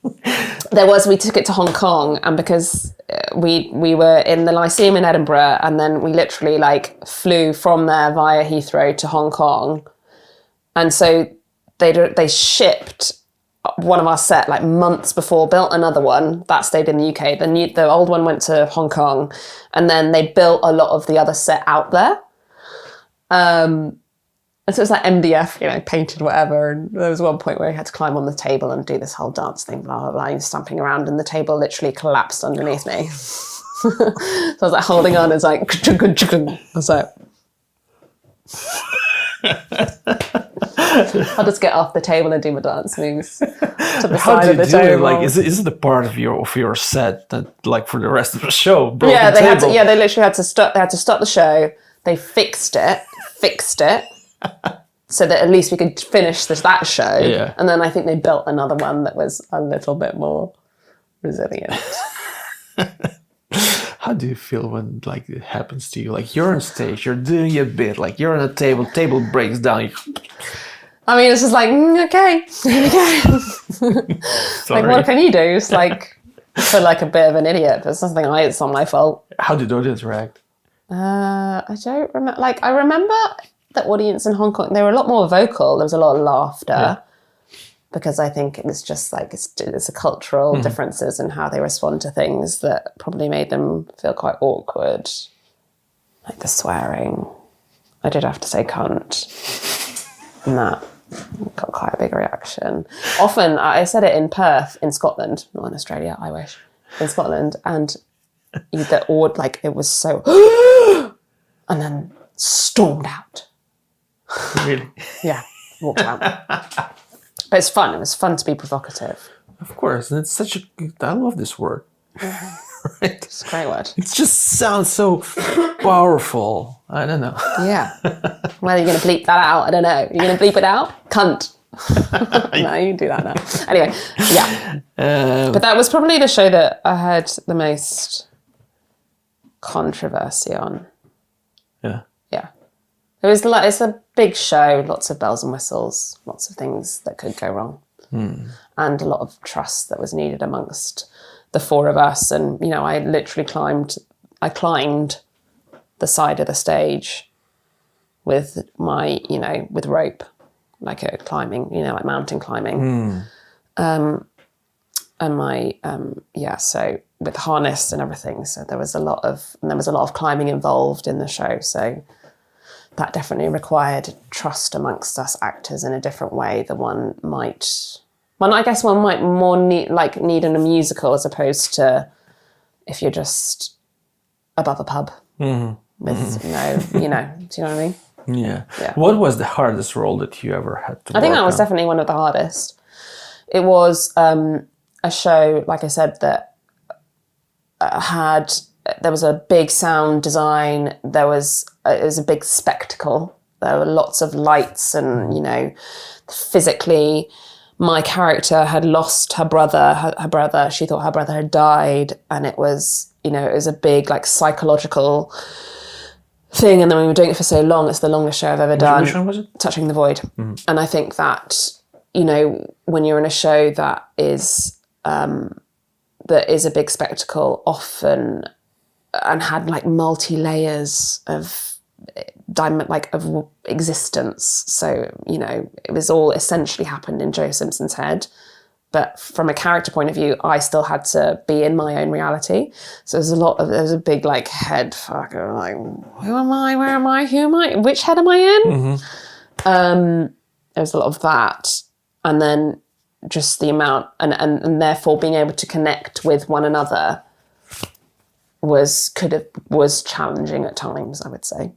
We took it to Hong Kong, and because we were in the Lyceum in Edinburgh, and then we literally like flew from there via Heathrow to Hong Kong, and so they shipped one of our set like months before, built another one that stayed in the UK. The old one went to Hong Kong, and then they built a lot of the other set out there. And so it was like MDF, you know, painted whatever. And there was one point where he had to climb on the table and do this whole dance thing, blah, blah, blah, and stamping around, and the table literally collapsed underneath me. So I was like holding on, it's like, I was like, I'll just get off the table and do my dance moves to the side of the table. Like, is it a part of your set that, like, for the rest of the show? Yeah, they literally had to stop. They had to stop the show. They fixed it, so that at least we could finish that show. Yeah. And then I think they built another one that was a little bit more resilient. How do you feel when like it happens to you? Like you're on stage, you're doing a bit, like you're on a table breaks down. I mean, it's just like, okay, here we go. Like, what can you do? It's like, I feel like a bit of an idiot, but it's not my fault. How did the audience react? I don't remember. Like, I remember the audience in Hong Kong, they were a lot more vocal. There was a lot of laughter. Because I think it was just like, it's a cultural differences in how they respond to things that probably made them feel quite awkward. Like the swearing. I did have to say cunt. And that got quite a big reaction. Often, I said it in Perth, in Scotland, not in Australia, I wish, in Scotland, and it was so, and then stormed out. Really? Yeah, walked out. But it's fun. It was fun to be provocative. Of course. And it's I love this word. Right? It's a great word. It just sounds so powerful. I don't know. Yeah. Well, you're going to bleep that out. I don't know. You're going to bleep it out? Cunt. No, you can do that now. Anyway, yeah. But that was probably the show that I had the most controversy on. Yeah. Yeah. It's a big show, lots of bells and whistles, lots of things that could go wrong. And a lot of trust that was needed amongst the four of us. And, you know, I literally climbed the side of the stage with my, you know, with rope, like a climbing, you know, like mountain climbing. And my, so with harness and everything. So there was a lot of climbing involved in the show. So that definitely required trust amongst us actors in a different way than one might more need in a musical, as opposed to if you're just above a pub with no, you know, do you know what I mean? Yeah. What was the hardest role that you ever had to work on? I think that was definitely one of the hardest. It was a show, like I said, that there was a big sound design. It was a big spectacle. There were lots of lights and, you know, physically my character had lost her brother. Her brother, she thought her brother had died, and it was, you know, it was a big like psychological thing. And then we were doing it for so long. It's the longest show I've ever done. Which one was it? Touching the Void. And I think that, you know, when you're in a show that is a big spectacle, often, and had like multi layers of of existence. So, you know, it was all essentially happened in Joe Simpson's head. But from a character point of view, I still had to be in my own reality. So there was a big like head fuck. Like, who am I? Where am I? Who am I? Which head am I in? There was a lot of that. And then just the amount, and therefore being able to connect with one another was challenging at times, I would say.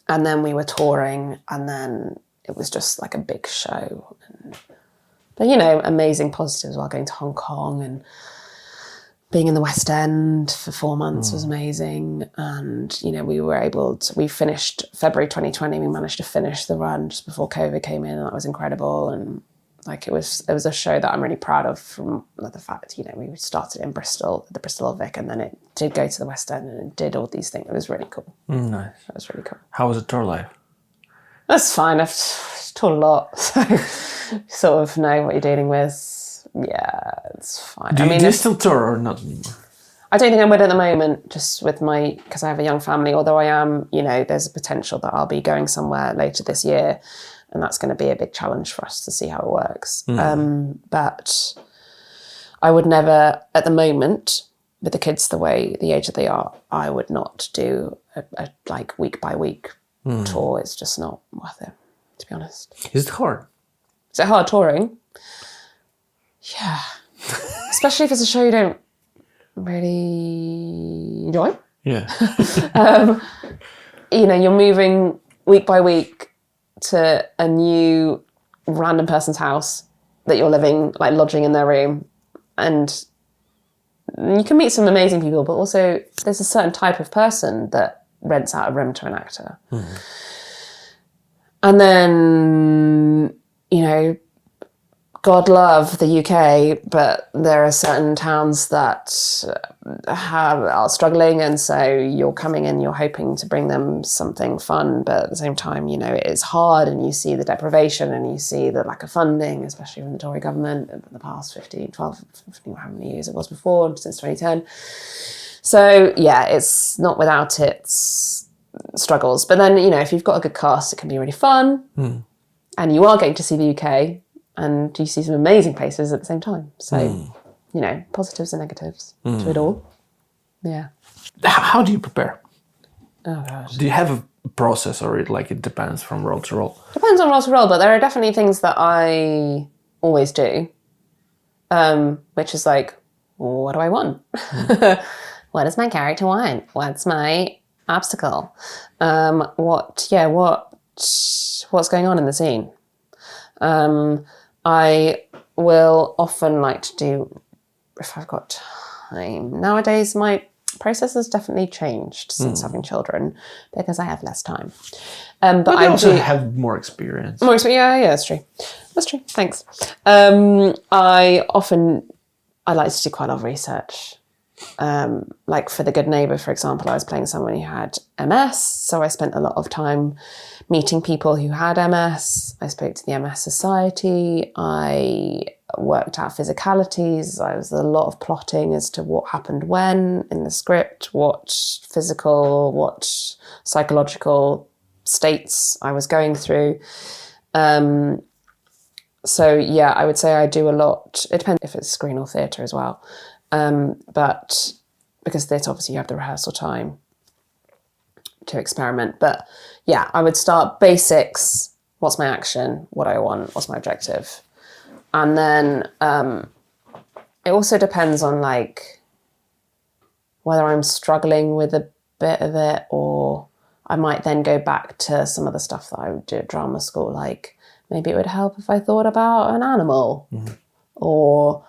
And then we were touring, and then it was just like a big show. But, you know, amazing positives while going to Hong Kong and being in the West End for 4 months was amazing. And, you know, we finished February 2020, we managed to finish the run just before COVID came in, and that was incredible. And like it was a show that I'm really proud of, from the fact, you know, we started in Bristol, the Bristol Old Vic, and then it did go to the West End and it did all these things. It was really cool. Nice. That was really cool. How was the tour life? That's fine. I've toured a lot, so you sort of know what you're dealing with. Yeah, it's fine. Do you still tour or not anymore? I don't think I would at the moment, just with because I have a young family, although I am, you know, there's a potential that I'll be going somewhere later this year, and that's going to be a big challenge for us to see how it works. But I would never, at the moment, with the kids the age that they are, I would not do a like week by week tour. It's just not worth it, to be honest. Is it hard? Is it hard touring? Yeah. Especially if it's a show you don't really enjoy. Yeah. You know, you're moving week by week to a new random person's house that you're lodging in their room, and you can meet some amazing people, but also there's a certain type of person that rents out a room to an actor. And then, you know, God love the UK, but there are certain towns that are struggling, and so you're coming in, you're hoping to bring them something fun, but at the same time, you know, it is hard, and you see the deprivation, and you see the lack of funding, especially from the Tory government in the past 15, how many years it was before, since 2010. So yeah, it's not without its struggles. But then, you know, if you've got a good cast, it can be really fun, and you are getting to see the UK, and you see some amazing places at the same time. So, you know, positives and negatives to it all. Yeah. How do you prepare? Oh, God. Do you have a process, or it depends from role to role? Depends on role to role, but there are definitely things that I always do, which is like, what do I want? What does my character want? What's my obstacle? What's going on in the scene? I will often like to do, if I've got time. Nowadays, my process has definitely changed since having children, because I have less time. But I also do have more experience. Yeah, that's true. That's true. Thanks. I like to do quite a lot of research. Like for The Good Neighbour, for example, I was playing someone who had MS, so I spent a lot of time meeting people who had MS. I spoke to the MS Society. I worked out physicalities. There was a lot of plotting as to what happened when in the script, what physical, what psychological states I was going through. So yeah, I would say I do a lot. It depends if it's screen or theatre as well. But because theatre, obviously you have the rehearsal time to experiment. But yeah, I would start basics. What's my action? What do I want? What's my objective? And then it also depends on like whether I'm struggling with a bit of it, or I might then go back to some of the stuff that I would do at drama school. Like maybe it would help if I thought about an animal or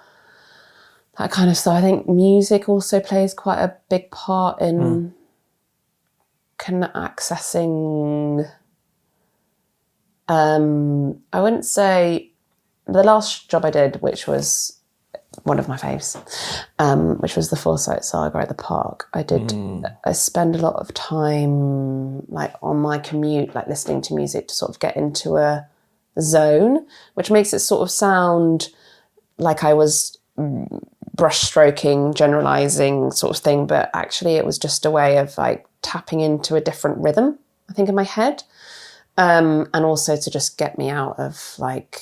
that kind of stuff. I think music also plays quite a big part in accessing, I wouldn't say the last job I did, which was one of my faves, which was the Foresight Saga at the park. I spend a lot of time like on my commute, like listening to music to sort of get into a zone, which makes it sort of sound like I was brushstroking, generalizing sort of thing, but actually it was just a way of like tapping into a different rhythm, I think, in my head, and also to just get me out of like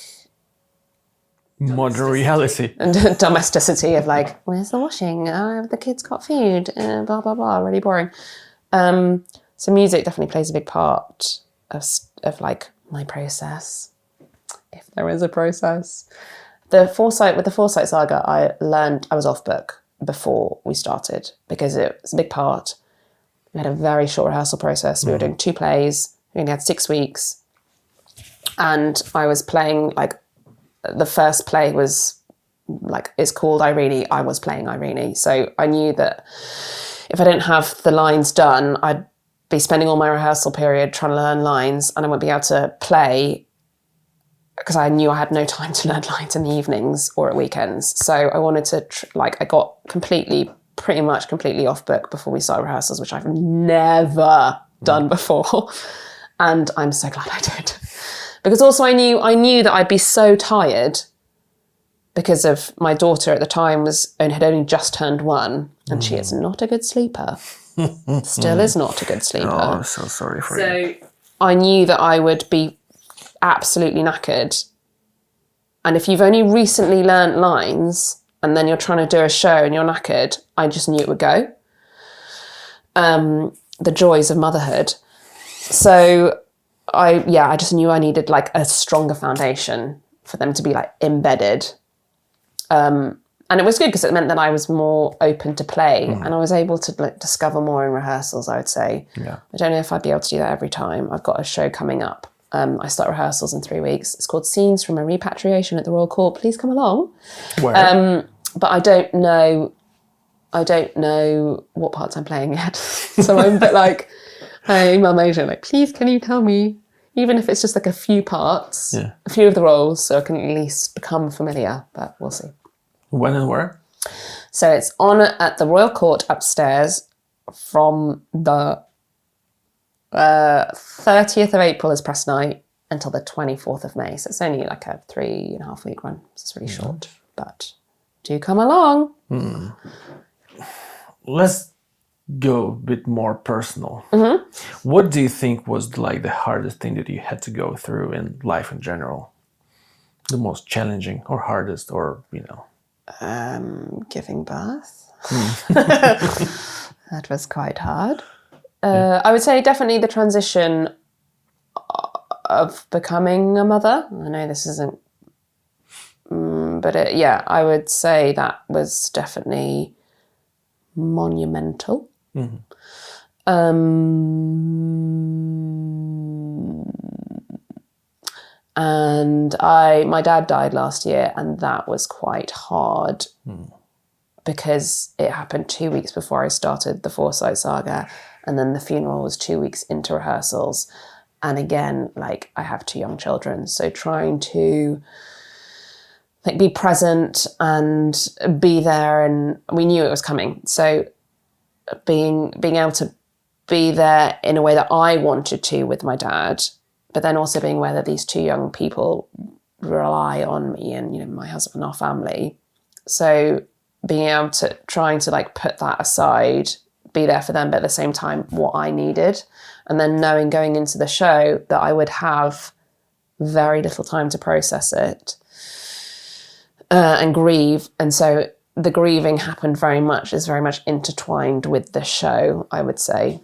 modern reality and domesticity of like, where's the washing? The kids got food, blah blah blah, really boring. So music definitely plays a big part of like my process, if there is a process. With the Foresight Saga, I was off book before we started because it was a big part. We had a very short rehearsal process. We were doing 2 plays. We only had 6 weeks. And I was playing, like, the first play was, like, it's called Irene. I was playing Irene. So I knew that if I didn't have the lines done, I'd be spending all my rehearsal period trying to learn lines, and I wouldn't be able to play because I knew I had no time to learn lines in the evenings or at weekends. So I wanted to, I got pretty much completely off book before we started rehearsals, which I've never done before. And I'm so glad I did. Because also I knew that I'd be so tired because of my daughter at the time had only just turned 1, and she is not a good sleeper. Still is not a good sleeper. Oh, I'm so sorry for you. So I knew that I would be absolutely knackered. And if you've only recently learnt lines and then you're trying to do a show and you're knackered, I just knew it would go. The joys of motherhood. So I just knew I needed like a stronger foundation for them to be like embedded. And it was good because it meant that I was more open to play and I was able to like discover more in rehearsals, I would say. Yeah. I don't know if I'd be able to do that every time. I've got a show coming up. I start rehearsals in 3 weeks. It's called Scenes from a Repatriation at the Royal Court. Please come along. Where? But I don't know what parts I'm playing yet. So I'm a bit like, I email my agent like, please can you tell me, even if it's just like a few parts, a few of the roles, so I can at least become familiar, but we'll see. When and where? So it's on at the Royal Court upstairs from the 30th of April is press night until the 24th of May. So it's only like a 3.5 week run. So it's really short, but do come along. Let's go a bit more personal. What do you think was like the hardest thing that you had to go through in life in general? The most challenging or hardest, or, you know? Giving birth. That was quite hard. I would say definitely the transition of becoming a mother. I know this isn't, but I would say that was definitely monumental. And my dad died last year, and that was quite hard because it happened 2 weeks before I started the Foresight Saga, and then the funeral was 2 weeks into rehearsals. And again, like, I have 2 young children, so trying to like be present and be there, and we knew it was coming. So being able to be there in a way that I wanted to with my dad, but then also being aware that these 2 young people rely on me and, you know, my husband, our family. So being able to, trying to like put that aside, be there for them, but at the same time, what I needed. And then knowing going into the show that I would have very little time to process it and grieve. And so the grieving is very much intertwined with the show, I would say.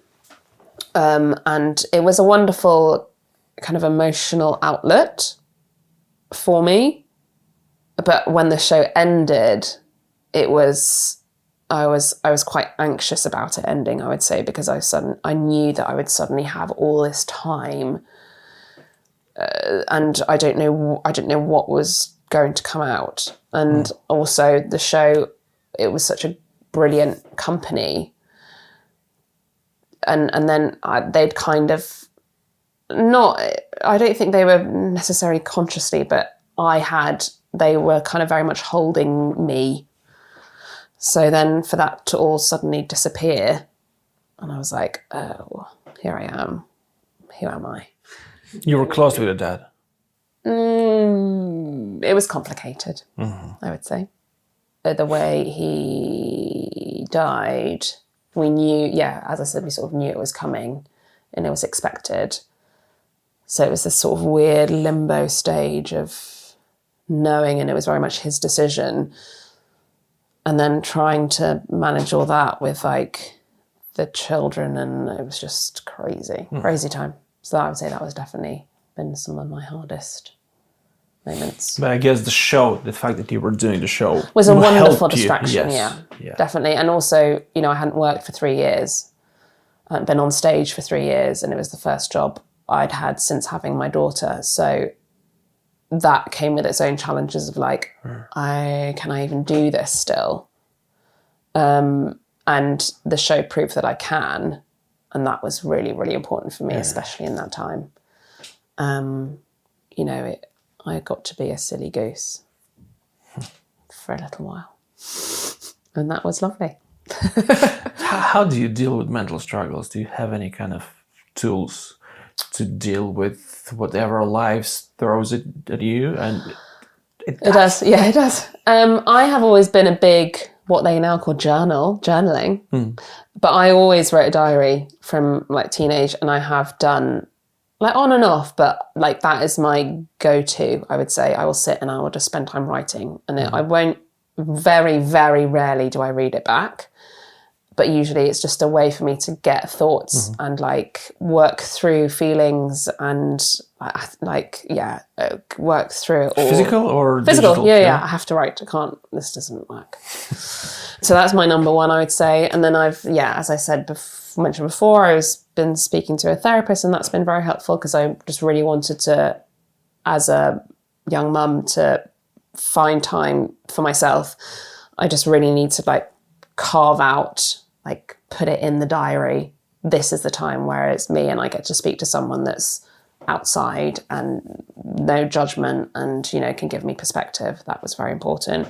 And it was a wonderful kind of emotional outlet for me. But when the show ended, I was quite anxious about it ending, I would say, because I knew that I would suddenly have all this time, and I didn't know what was going to come out. And also the show, it was such a brilliant company, and then they'd kind of not, I don't think they were necessarily consciously, but they were kind of very much holding me. So then for that to all suddenly disappear, and I was like, oh, here I am. Who am I? You were close with your dad? It was complicated, I would say. The way he died, we knew, as I said, we sort of knew it was coming and it was expected. So it was this sort of weird limbo stage of knowing, and it was very much his decision. And then trying to manage all that with like the children, and it was just crazy time. So I would say that was definitely been some of my hardest moments. But I guess the fact that you were doing the show was a wonderful distraction. Yes. Yeah, definitely. And also, I hadn't worked for 3 years. I hadn't been on stage for 3 years, and it was the first job I'd had since having my daughter. So that came with its own challenges of like, can I even do this still? And the show proved that I can. And that was really, really important for me, especially in that time. I got to be a silly goose for a little while. And that was lovely. How do you deal with mental struggles? Do you have any kind of tools to deal with whatever life throws it at you? And it does. It does. I have always been a big, what they now call journaling. But I always wrote a diary from like teenage, and I have done like on and off, but like that is my go-to, I would say. I will sit and I will just spend time writing, and I won't, very, very rarely do I read it back. But usually it's just a way for me to get thoughts and like work through feelings and work through it all. Physical or physical? Digital? Yeah. I have to write. This doesn't work. So that's my number one, I would say. And then I've, as I said, mentioned before, I've been speaking to a therapist, and that's been very helpful because I just really wanted to, as a young mum, to find time for myself. I just really need to like carve out, like put it in the diary. This is the time where it's me and I get to speak to someone that's outside and no judgment and, can give me perspective. That was very important.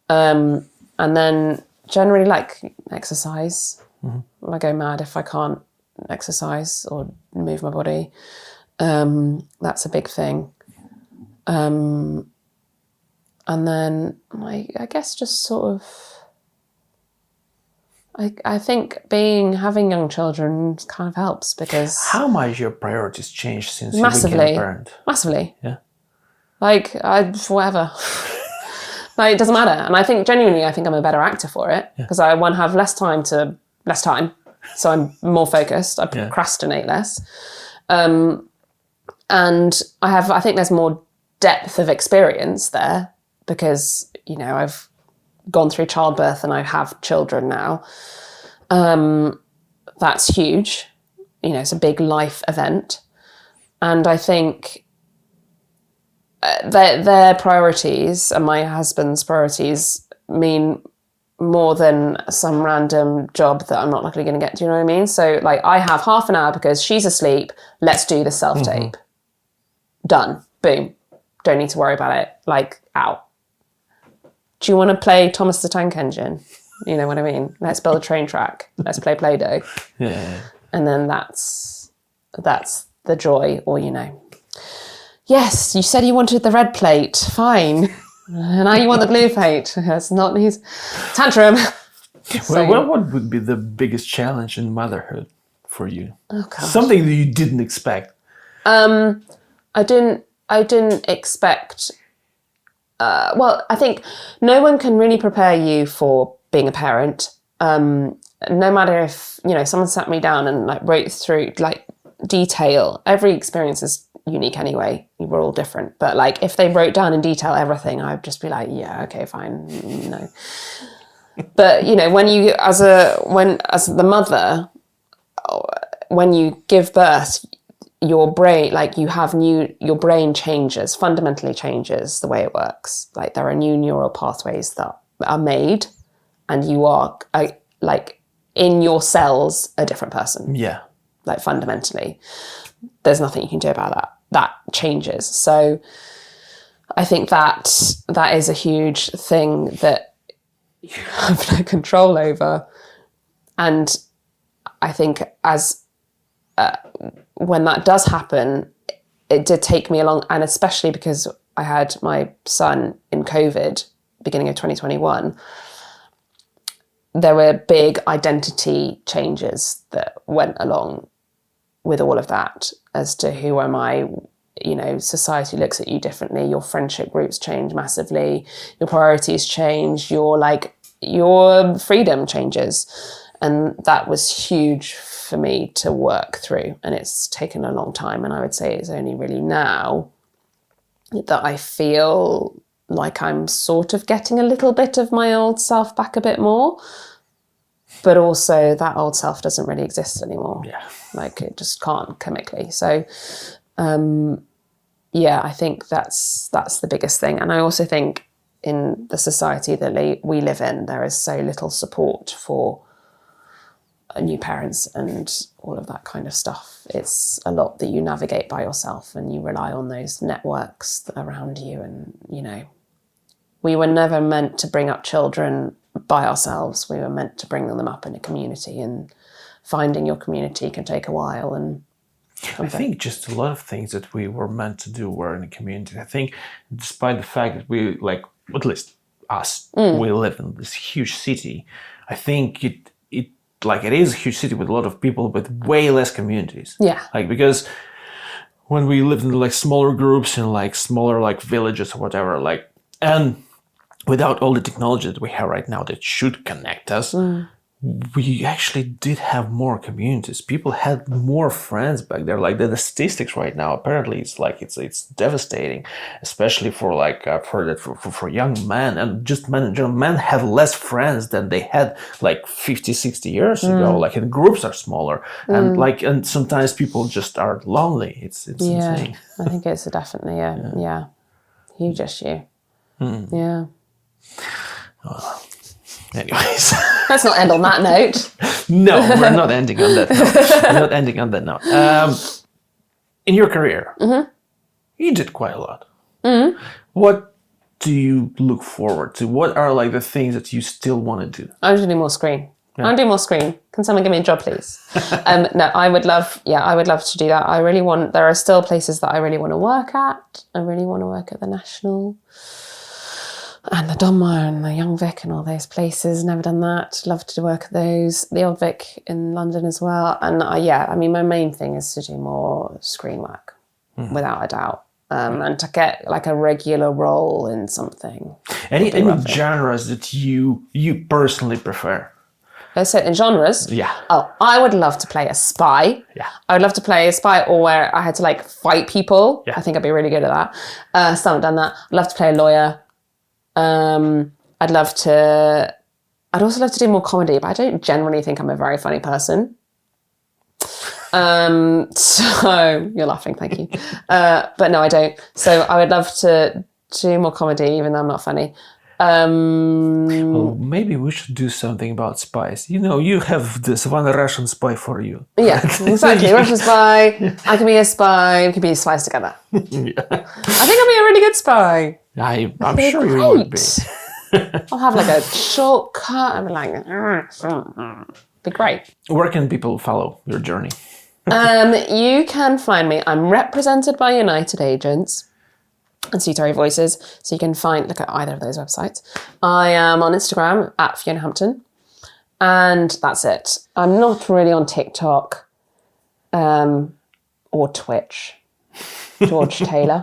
And then generally like exercise. I go mad if I can't exercise or move my body. That's a big thing. And then I guess just sort of, I think having young children kind of helps because... How much your priorities changed since you became a parent? Massively. Yeah. Like, whatever. Like, it doesn't matter. And I think, genuinely, I'm a better actor for it because I have less time. So I'm more focused. I procrastinate less. And I think there's more depth of experience there because, I've gone through childbirth and I have children now. That's huge. It's a big life event. And I think their priorities and my husband's priorities mean more than some random job that I'm not likely going to get. Do you know what I mean? So like I have half an hour because she's asleep. Let's do the self-tape. Done. Boom. Don't need to worry about it. Like out. Do you want to play Thomas the Tank Engine? You know what I mean? Let's build a train track. Let's play Play-Doh. Yeah. And then that's the joy, or yes, you said you wanted the red plate. Fine. And now you want the blue plate. That's not his tantrum. Well, what would be the biggest challenge in motherhood for you? Oh God. Something that you didn't expect. I didn't expect. I think no one can really prepare you for being a parent. No matter if, someone sat me down and like wrote through like detail, every experience is unique anyway. We're all different. But like if they wrote down in detail everything, I'd just be like, yeah, okay, fine. No. But when you, as the mother, when you give birth, your brain, like your brain fundamentally changes the way it works. Like there are new neural pathways that are made and you are like in your cells a different person. Yeah. Like fundamentally. There's nothing you can do about that. That changes. So I think that is a huge thing that you have no control over. And I think when that does happen, it did take me along, and especially because I had my son in COVID, beginning of 2021, there were big identity changes that went along with all of that as to who am I. You know, society looks at you differently, your friendship groups change massively, your priorities change, your freedom changes. And that was huge for me to work through. And it's taken a long time. And I would say it's only really now that I feel like I'm sort of getting a little bit of my old self back a bit more. But also that old self doesn't really exist anymore. Yeah. Like it just can't chemically. So, yeah, I think that's the biggest thing. And I also think in the society that we live in, there is so little support for new parents and all of that kind of stuff. It's a lot that you navigate by yourself, and you rely on those networks around you. And, you know, we were never meant to bring up children by ourselves. We were meant to bring them up in a community, and finding your community can take a while. And I think just a lot of things that we were meant to do were in a community. I think despite the fact that we, like, at least us, we live in this huge city, I think it is a huge city with a lot of people, with way less communities. Yeah. Like, because when we lived in like smaller groups in like smaller like villages or whatever, like, and without all the technology that we have right now that should connect us, we actually did have more communities. People had more friends back there. Like the statistics right now, apparently it's like it's devastating, especially for like for young men, and just men in general. Men have less friends than they had like 50, 60 years ago. Like, and groups are smaller, and sometimes people just are lonely. It's insane. I think it's definitely a huge issue. Yeah. Anyways, let's not end on that note. No, we're not ending on that note. We're not ending on that note. In your career, you did quite a lot. What do you look forward to? What are like the things that you still want to do? I want to do more screen. I want to do more screen. Can someone give me a job, please? No, I would love to do that. There are still places that I really want to work at. I really want to work at the National and the Donmar and the Young Vic and all those places. Never done that. Love to work at those. The Old Vic in London as well. And my main thing is to do more screen work, without a doubt. And to get like a regular role in something. Any genres that you personally prefer? So in genres? Yeah. Oh, I would love to play a spy. Yeah. I would love to play a spy, or where I had to like fight people. Yeah. I think I'd be really good at that. Still haven't done that. I'd love to play a lawyer. I'd also love to do more comedy, but I don't generally think I'm a very funny person. So you're laughing, thank you. But no, I don't. So I would love to do more comedy, even though I'm not funny. Well, maybe we should do something about spies. You know, you have this one Russian spy for you. Yeah, exactly. Russian spy. I can be a spy. We can be spies together. Yeah. I think I'll be a really good spy. I'm sure you would be. I'll have like a shortcut. I'll be like, be great. Where can people follow your journey? You can find me. I'm represented by United Agents and Cetari Voices, so you can look at either of those websites. I am on Instagram at Fiona Hampton, and that's it. I'm not really on TikTok or Twitch. George Taylor.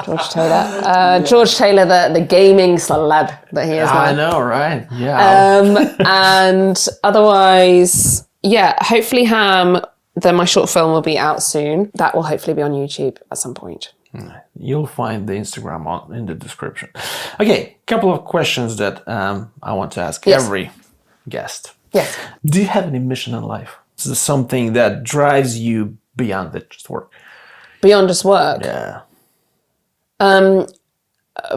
George Taylor, the gaming celeb that he is now. I know, right? Yeah. And otherwise, hopefully my short film will be out soon. That will hopefully be on YouTube at some point. You'll find the Instagram in the description. Okay, couple of questions that I want to ask every guest. Yes. Do you have any mission in life? Is this something that drives you beyond just work? Beyond just work? Yeah.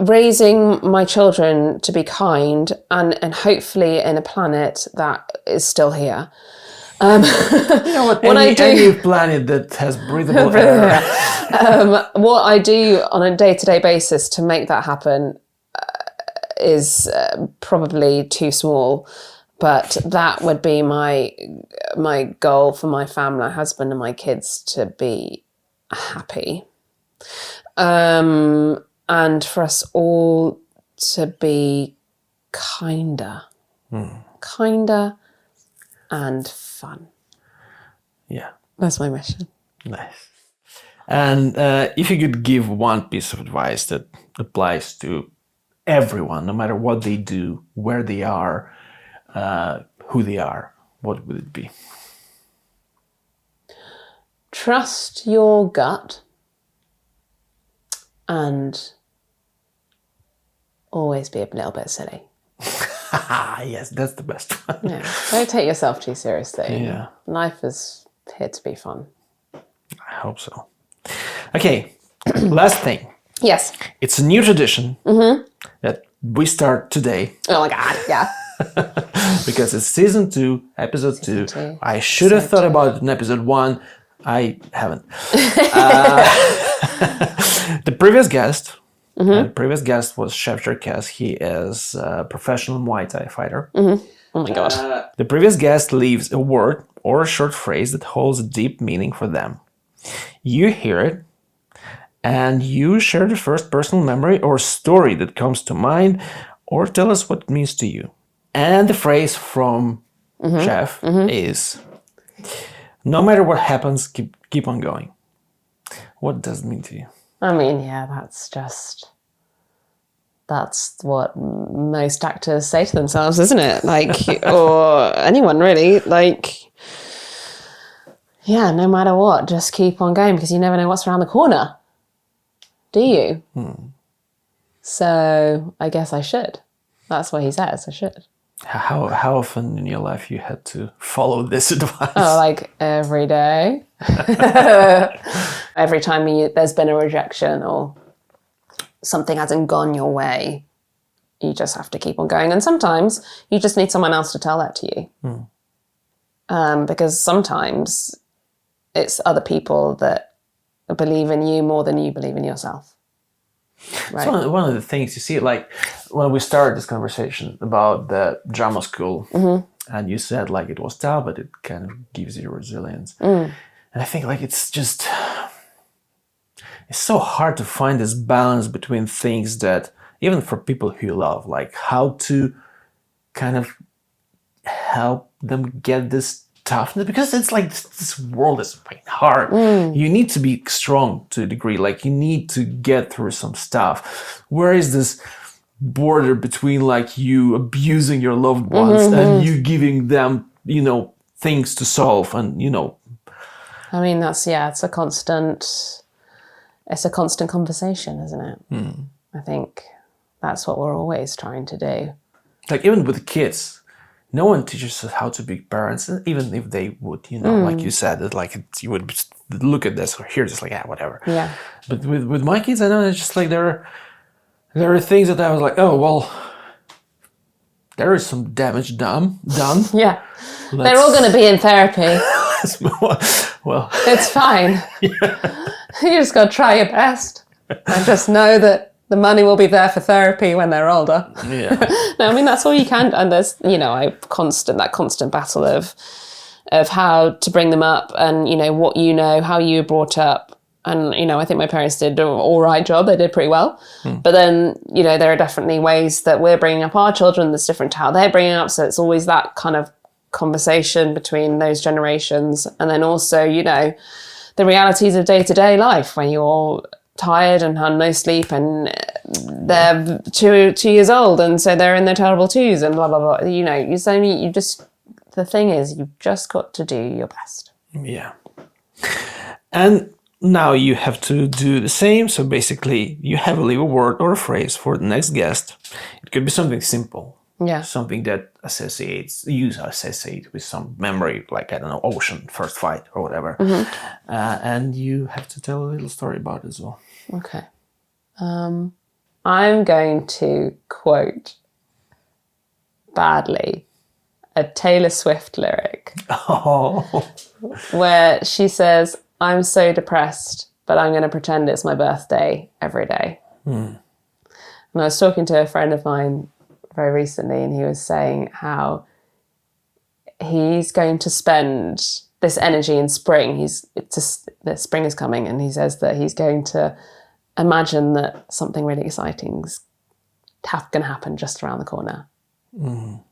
Raising my children to be kind and hopefully in a planet that is still here. You know what? Any planet that has breathable air. What I do on a day-to-day basis to make that happen is probably too small, but that would be my goal for my family, my husband and my kids to be happy, and for us all to be kinder and fun. Yeah, that's my mission. Nice. And if you could give one piece of advice that applies to everyone, no matter what they do, where they are, who they are, what would it be? Trust your gut and always be a little bit silly. Yes, that's the best one. Yeah. Don't take yourself too seriously. Yeah. Life is here to be fun. I hope so. Okay, last thing. Yes. It's a new tradition that we start today. Oh my God, yeah. Because it's season 2, episode 2. I should have thought about it in episode 1. I haven't. The previous guest was Chef Jerkes. He is a professional Muay Thai fighter. Oh my God. The previous guest leaves a word or a short phrase that holds a deep meaning for them. You hear it, and you share the first personal memory or story that comes to mind, or tell us what it means to you. And the phrase from Chef is, no matter what happens, keep on going. What does it mean to you? I mean, yeah, that's what most actors say to themselves, isn't it? Like, or anyone really, like, yeah, no matter what, just keep on going because you never know what's around the corner. Do you? So I guess I should. That's what he says, I should. How often in your life you had to follow this advice? Oh, like every day. Every time there's been a rejection or something hasn't gone your way, you just have to keep on going. And sometimes you just need someone else to tell that to you. Because sometimes it's other people that believe in you more than you believe in yourself. Right? It's one of the things you see, like when we started this conversation about the drama school, and you said like it was tough, but it kind of gives you resilience. And I think like it's so hard to find this balance between things that, even for people who you love, like how to kind of help them get this toughness, because it's like this world is quite hard. You need to be strong to a degree, like you need to get through some stuff. Where is this border between like you abusing your loved ones and you giving them, things to solve and, I mean, it's a constant conversation, isn't it? I think that's what we're always trying to do. Like even with the kids, no one teaches us how to be parents, even if they would, like you said, that like you would look at this or hear this, like, whatever. Yeah. But with my kids, I know it's just like there are things that I was like, oh, well, there is some damage done. Yeah. They're all going to be in therapy. Well, it's fine. Yeah. You just got to try your best and just know that the money will be there for therapy when they're older. Yeah. No, I mean, that's all you can. And there's, that constant battle of how to bring them up and, what how you were brought up. And, I think my parents did an all right job. They did pretty well. But then, there are definitely ways that we're bringing up our children that's different to how they're bringing up. So it's always that kind of conversation between those generations. And then also, the realities of day-to-day life when you're tired and had no sleep and they're 2 years old and so they're in their terrible twos and blah blah blah. The thing is, you've just got to do your best. Yeah. And now you have to do the same. So basically you have to leave a word or a phrase for the next guest. It could be something simple. Yeah. Something that you associate with some memory, like, I don't know, ocean, first fight or whatever. And you have to tell a little story about it as well. Okay. I'm going to quote badly a Taylor Swift lyric Oh. where she says, "I'm so depressed, but I'm going to pretend it's my birthday every day." And I was talking to a friend of mine very recently, and he was saying how he's going to spend this energy in spring. The spring is coming, and he says that he's going to imagine that something really exciting's going to happen just around the corner.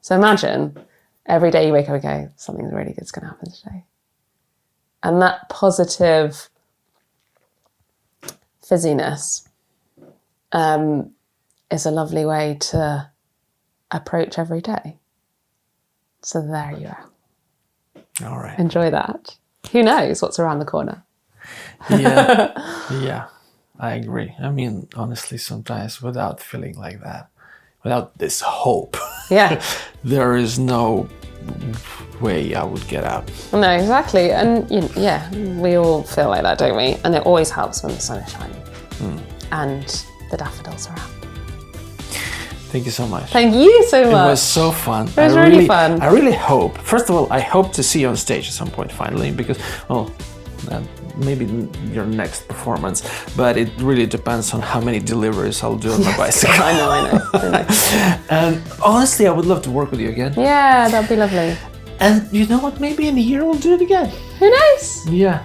So imagine every day you wake up and go, something really good's going to happen today. And that positive fizziness is a lovely way to approach every day. So there you are. All right. Enjoy that. Who knows what's around the corner? Yeah, I agree. I mean, honestly, sometimes without feeling like that, without this hope, Yeah. there is no way I would get out. No, exactly. And we all feel like that, don't we? And it always helps when the sun is shining and the daffodils are out. Thank you so much. Thank you so much. It was so fun. It was really fun. I really hope, first of all, I hope to see you on stage at some point finally, because, well, maybe your next performance, but it really depends on how many deliveries I'll do on my bicycle. I know. And honestly, I would love to work with you again. Yeah, that'd be lovely. And you know what? Maybe in a year we'll do it again. Who knows? Yeah.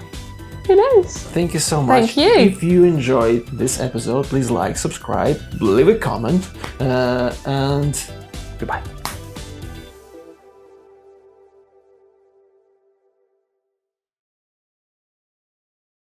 Who knows? Thank you so much. Thank you. If you enjoyed this episode, please like, subscribe, leave a comment, and goodbye.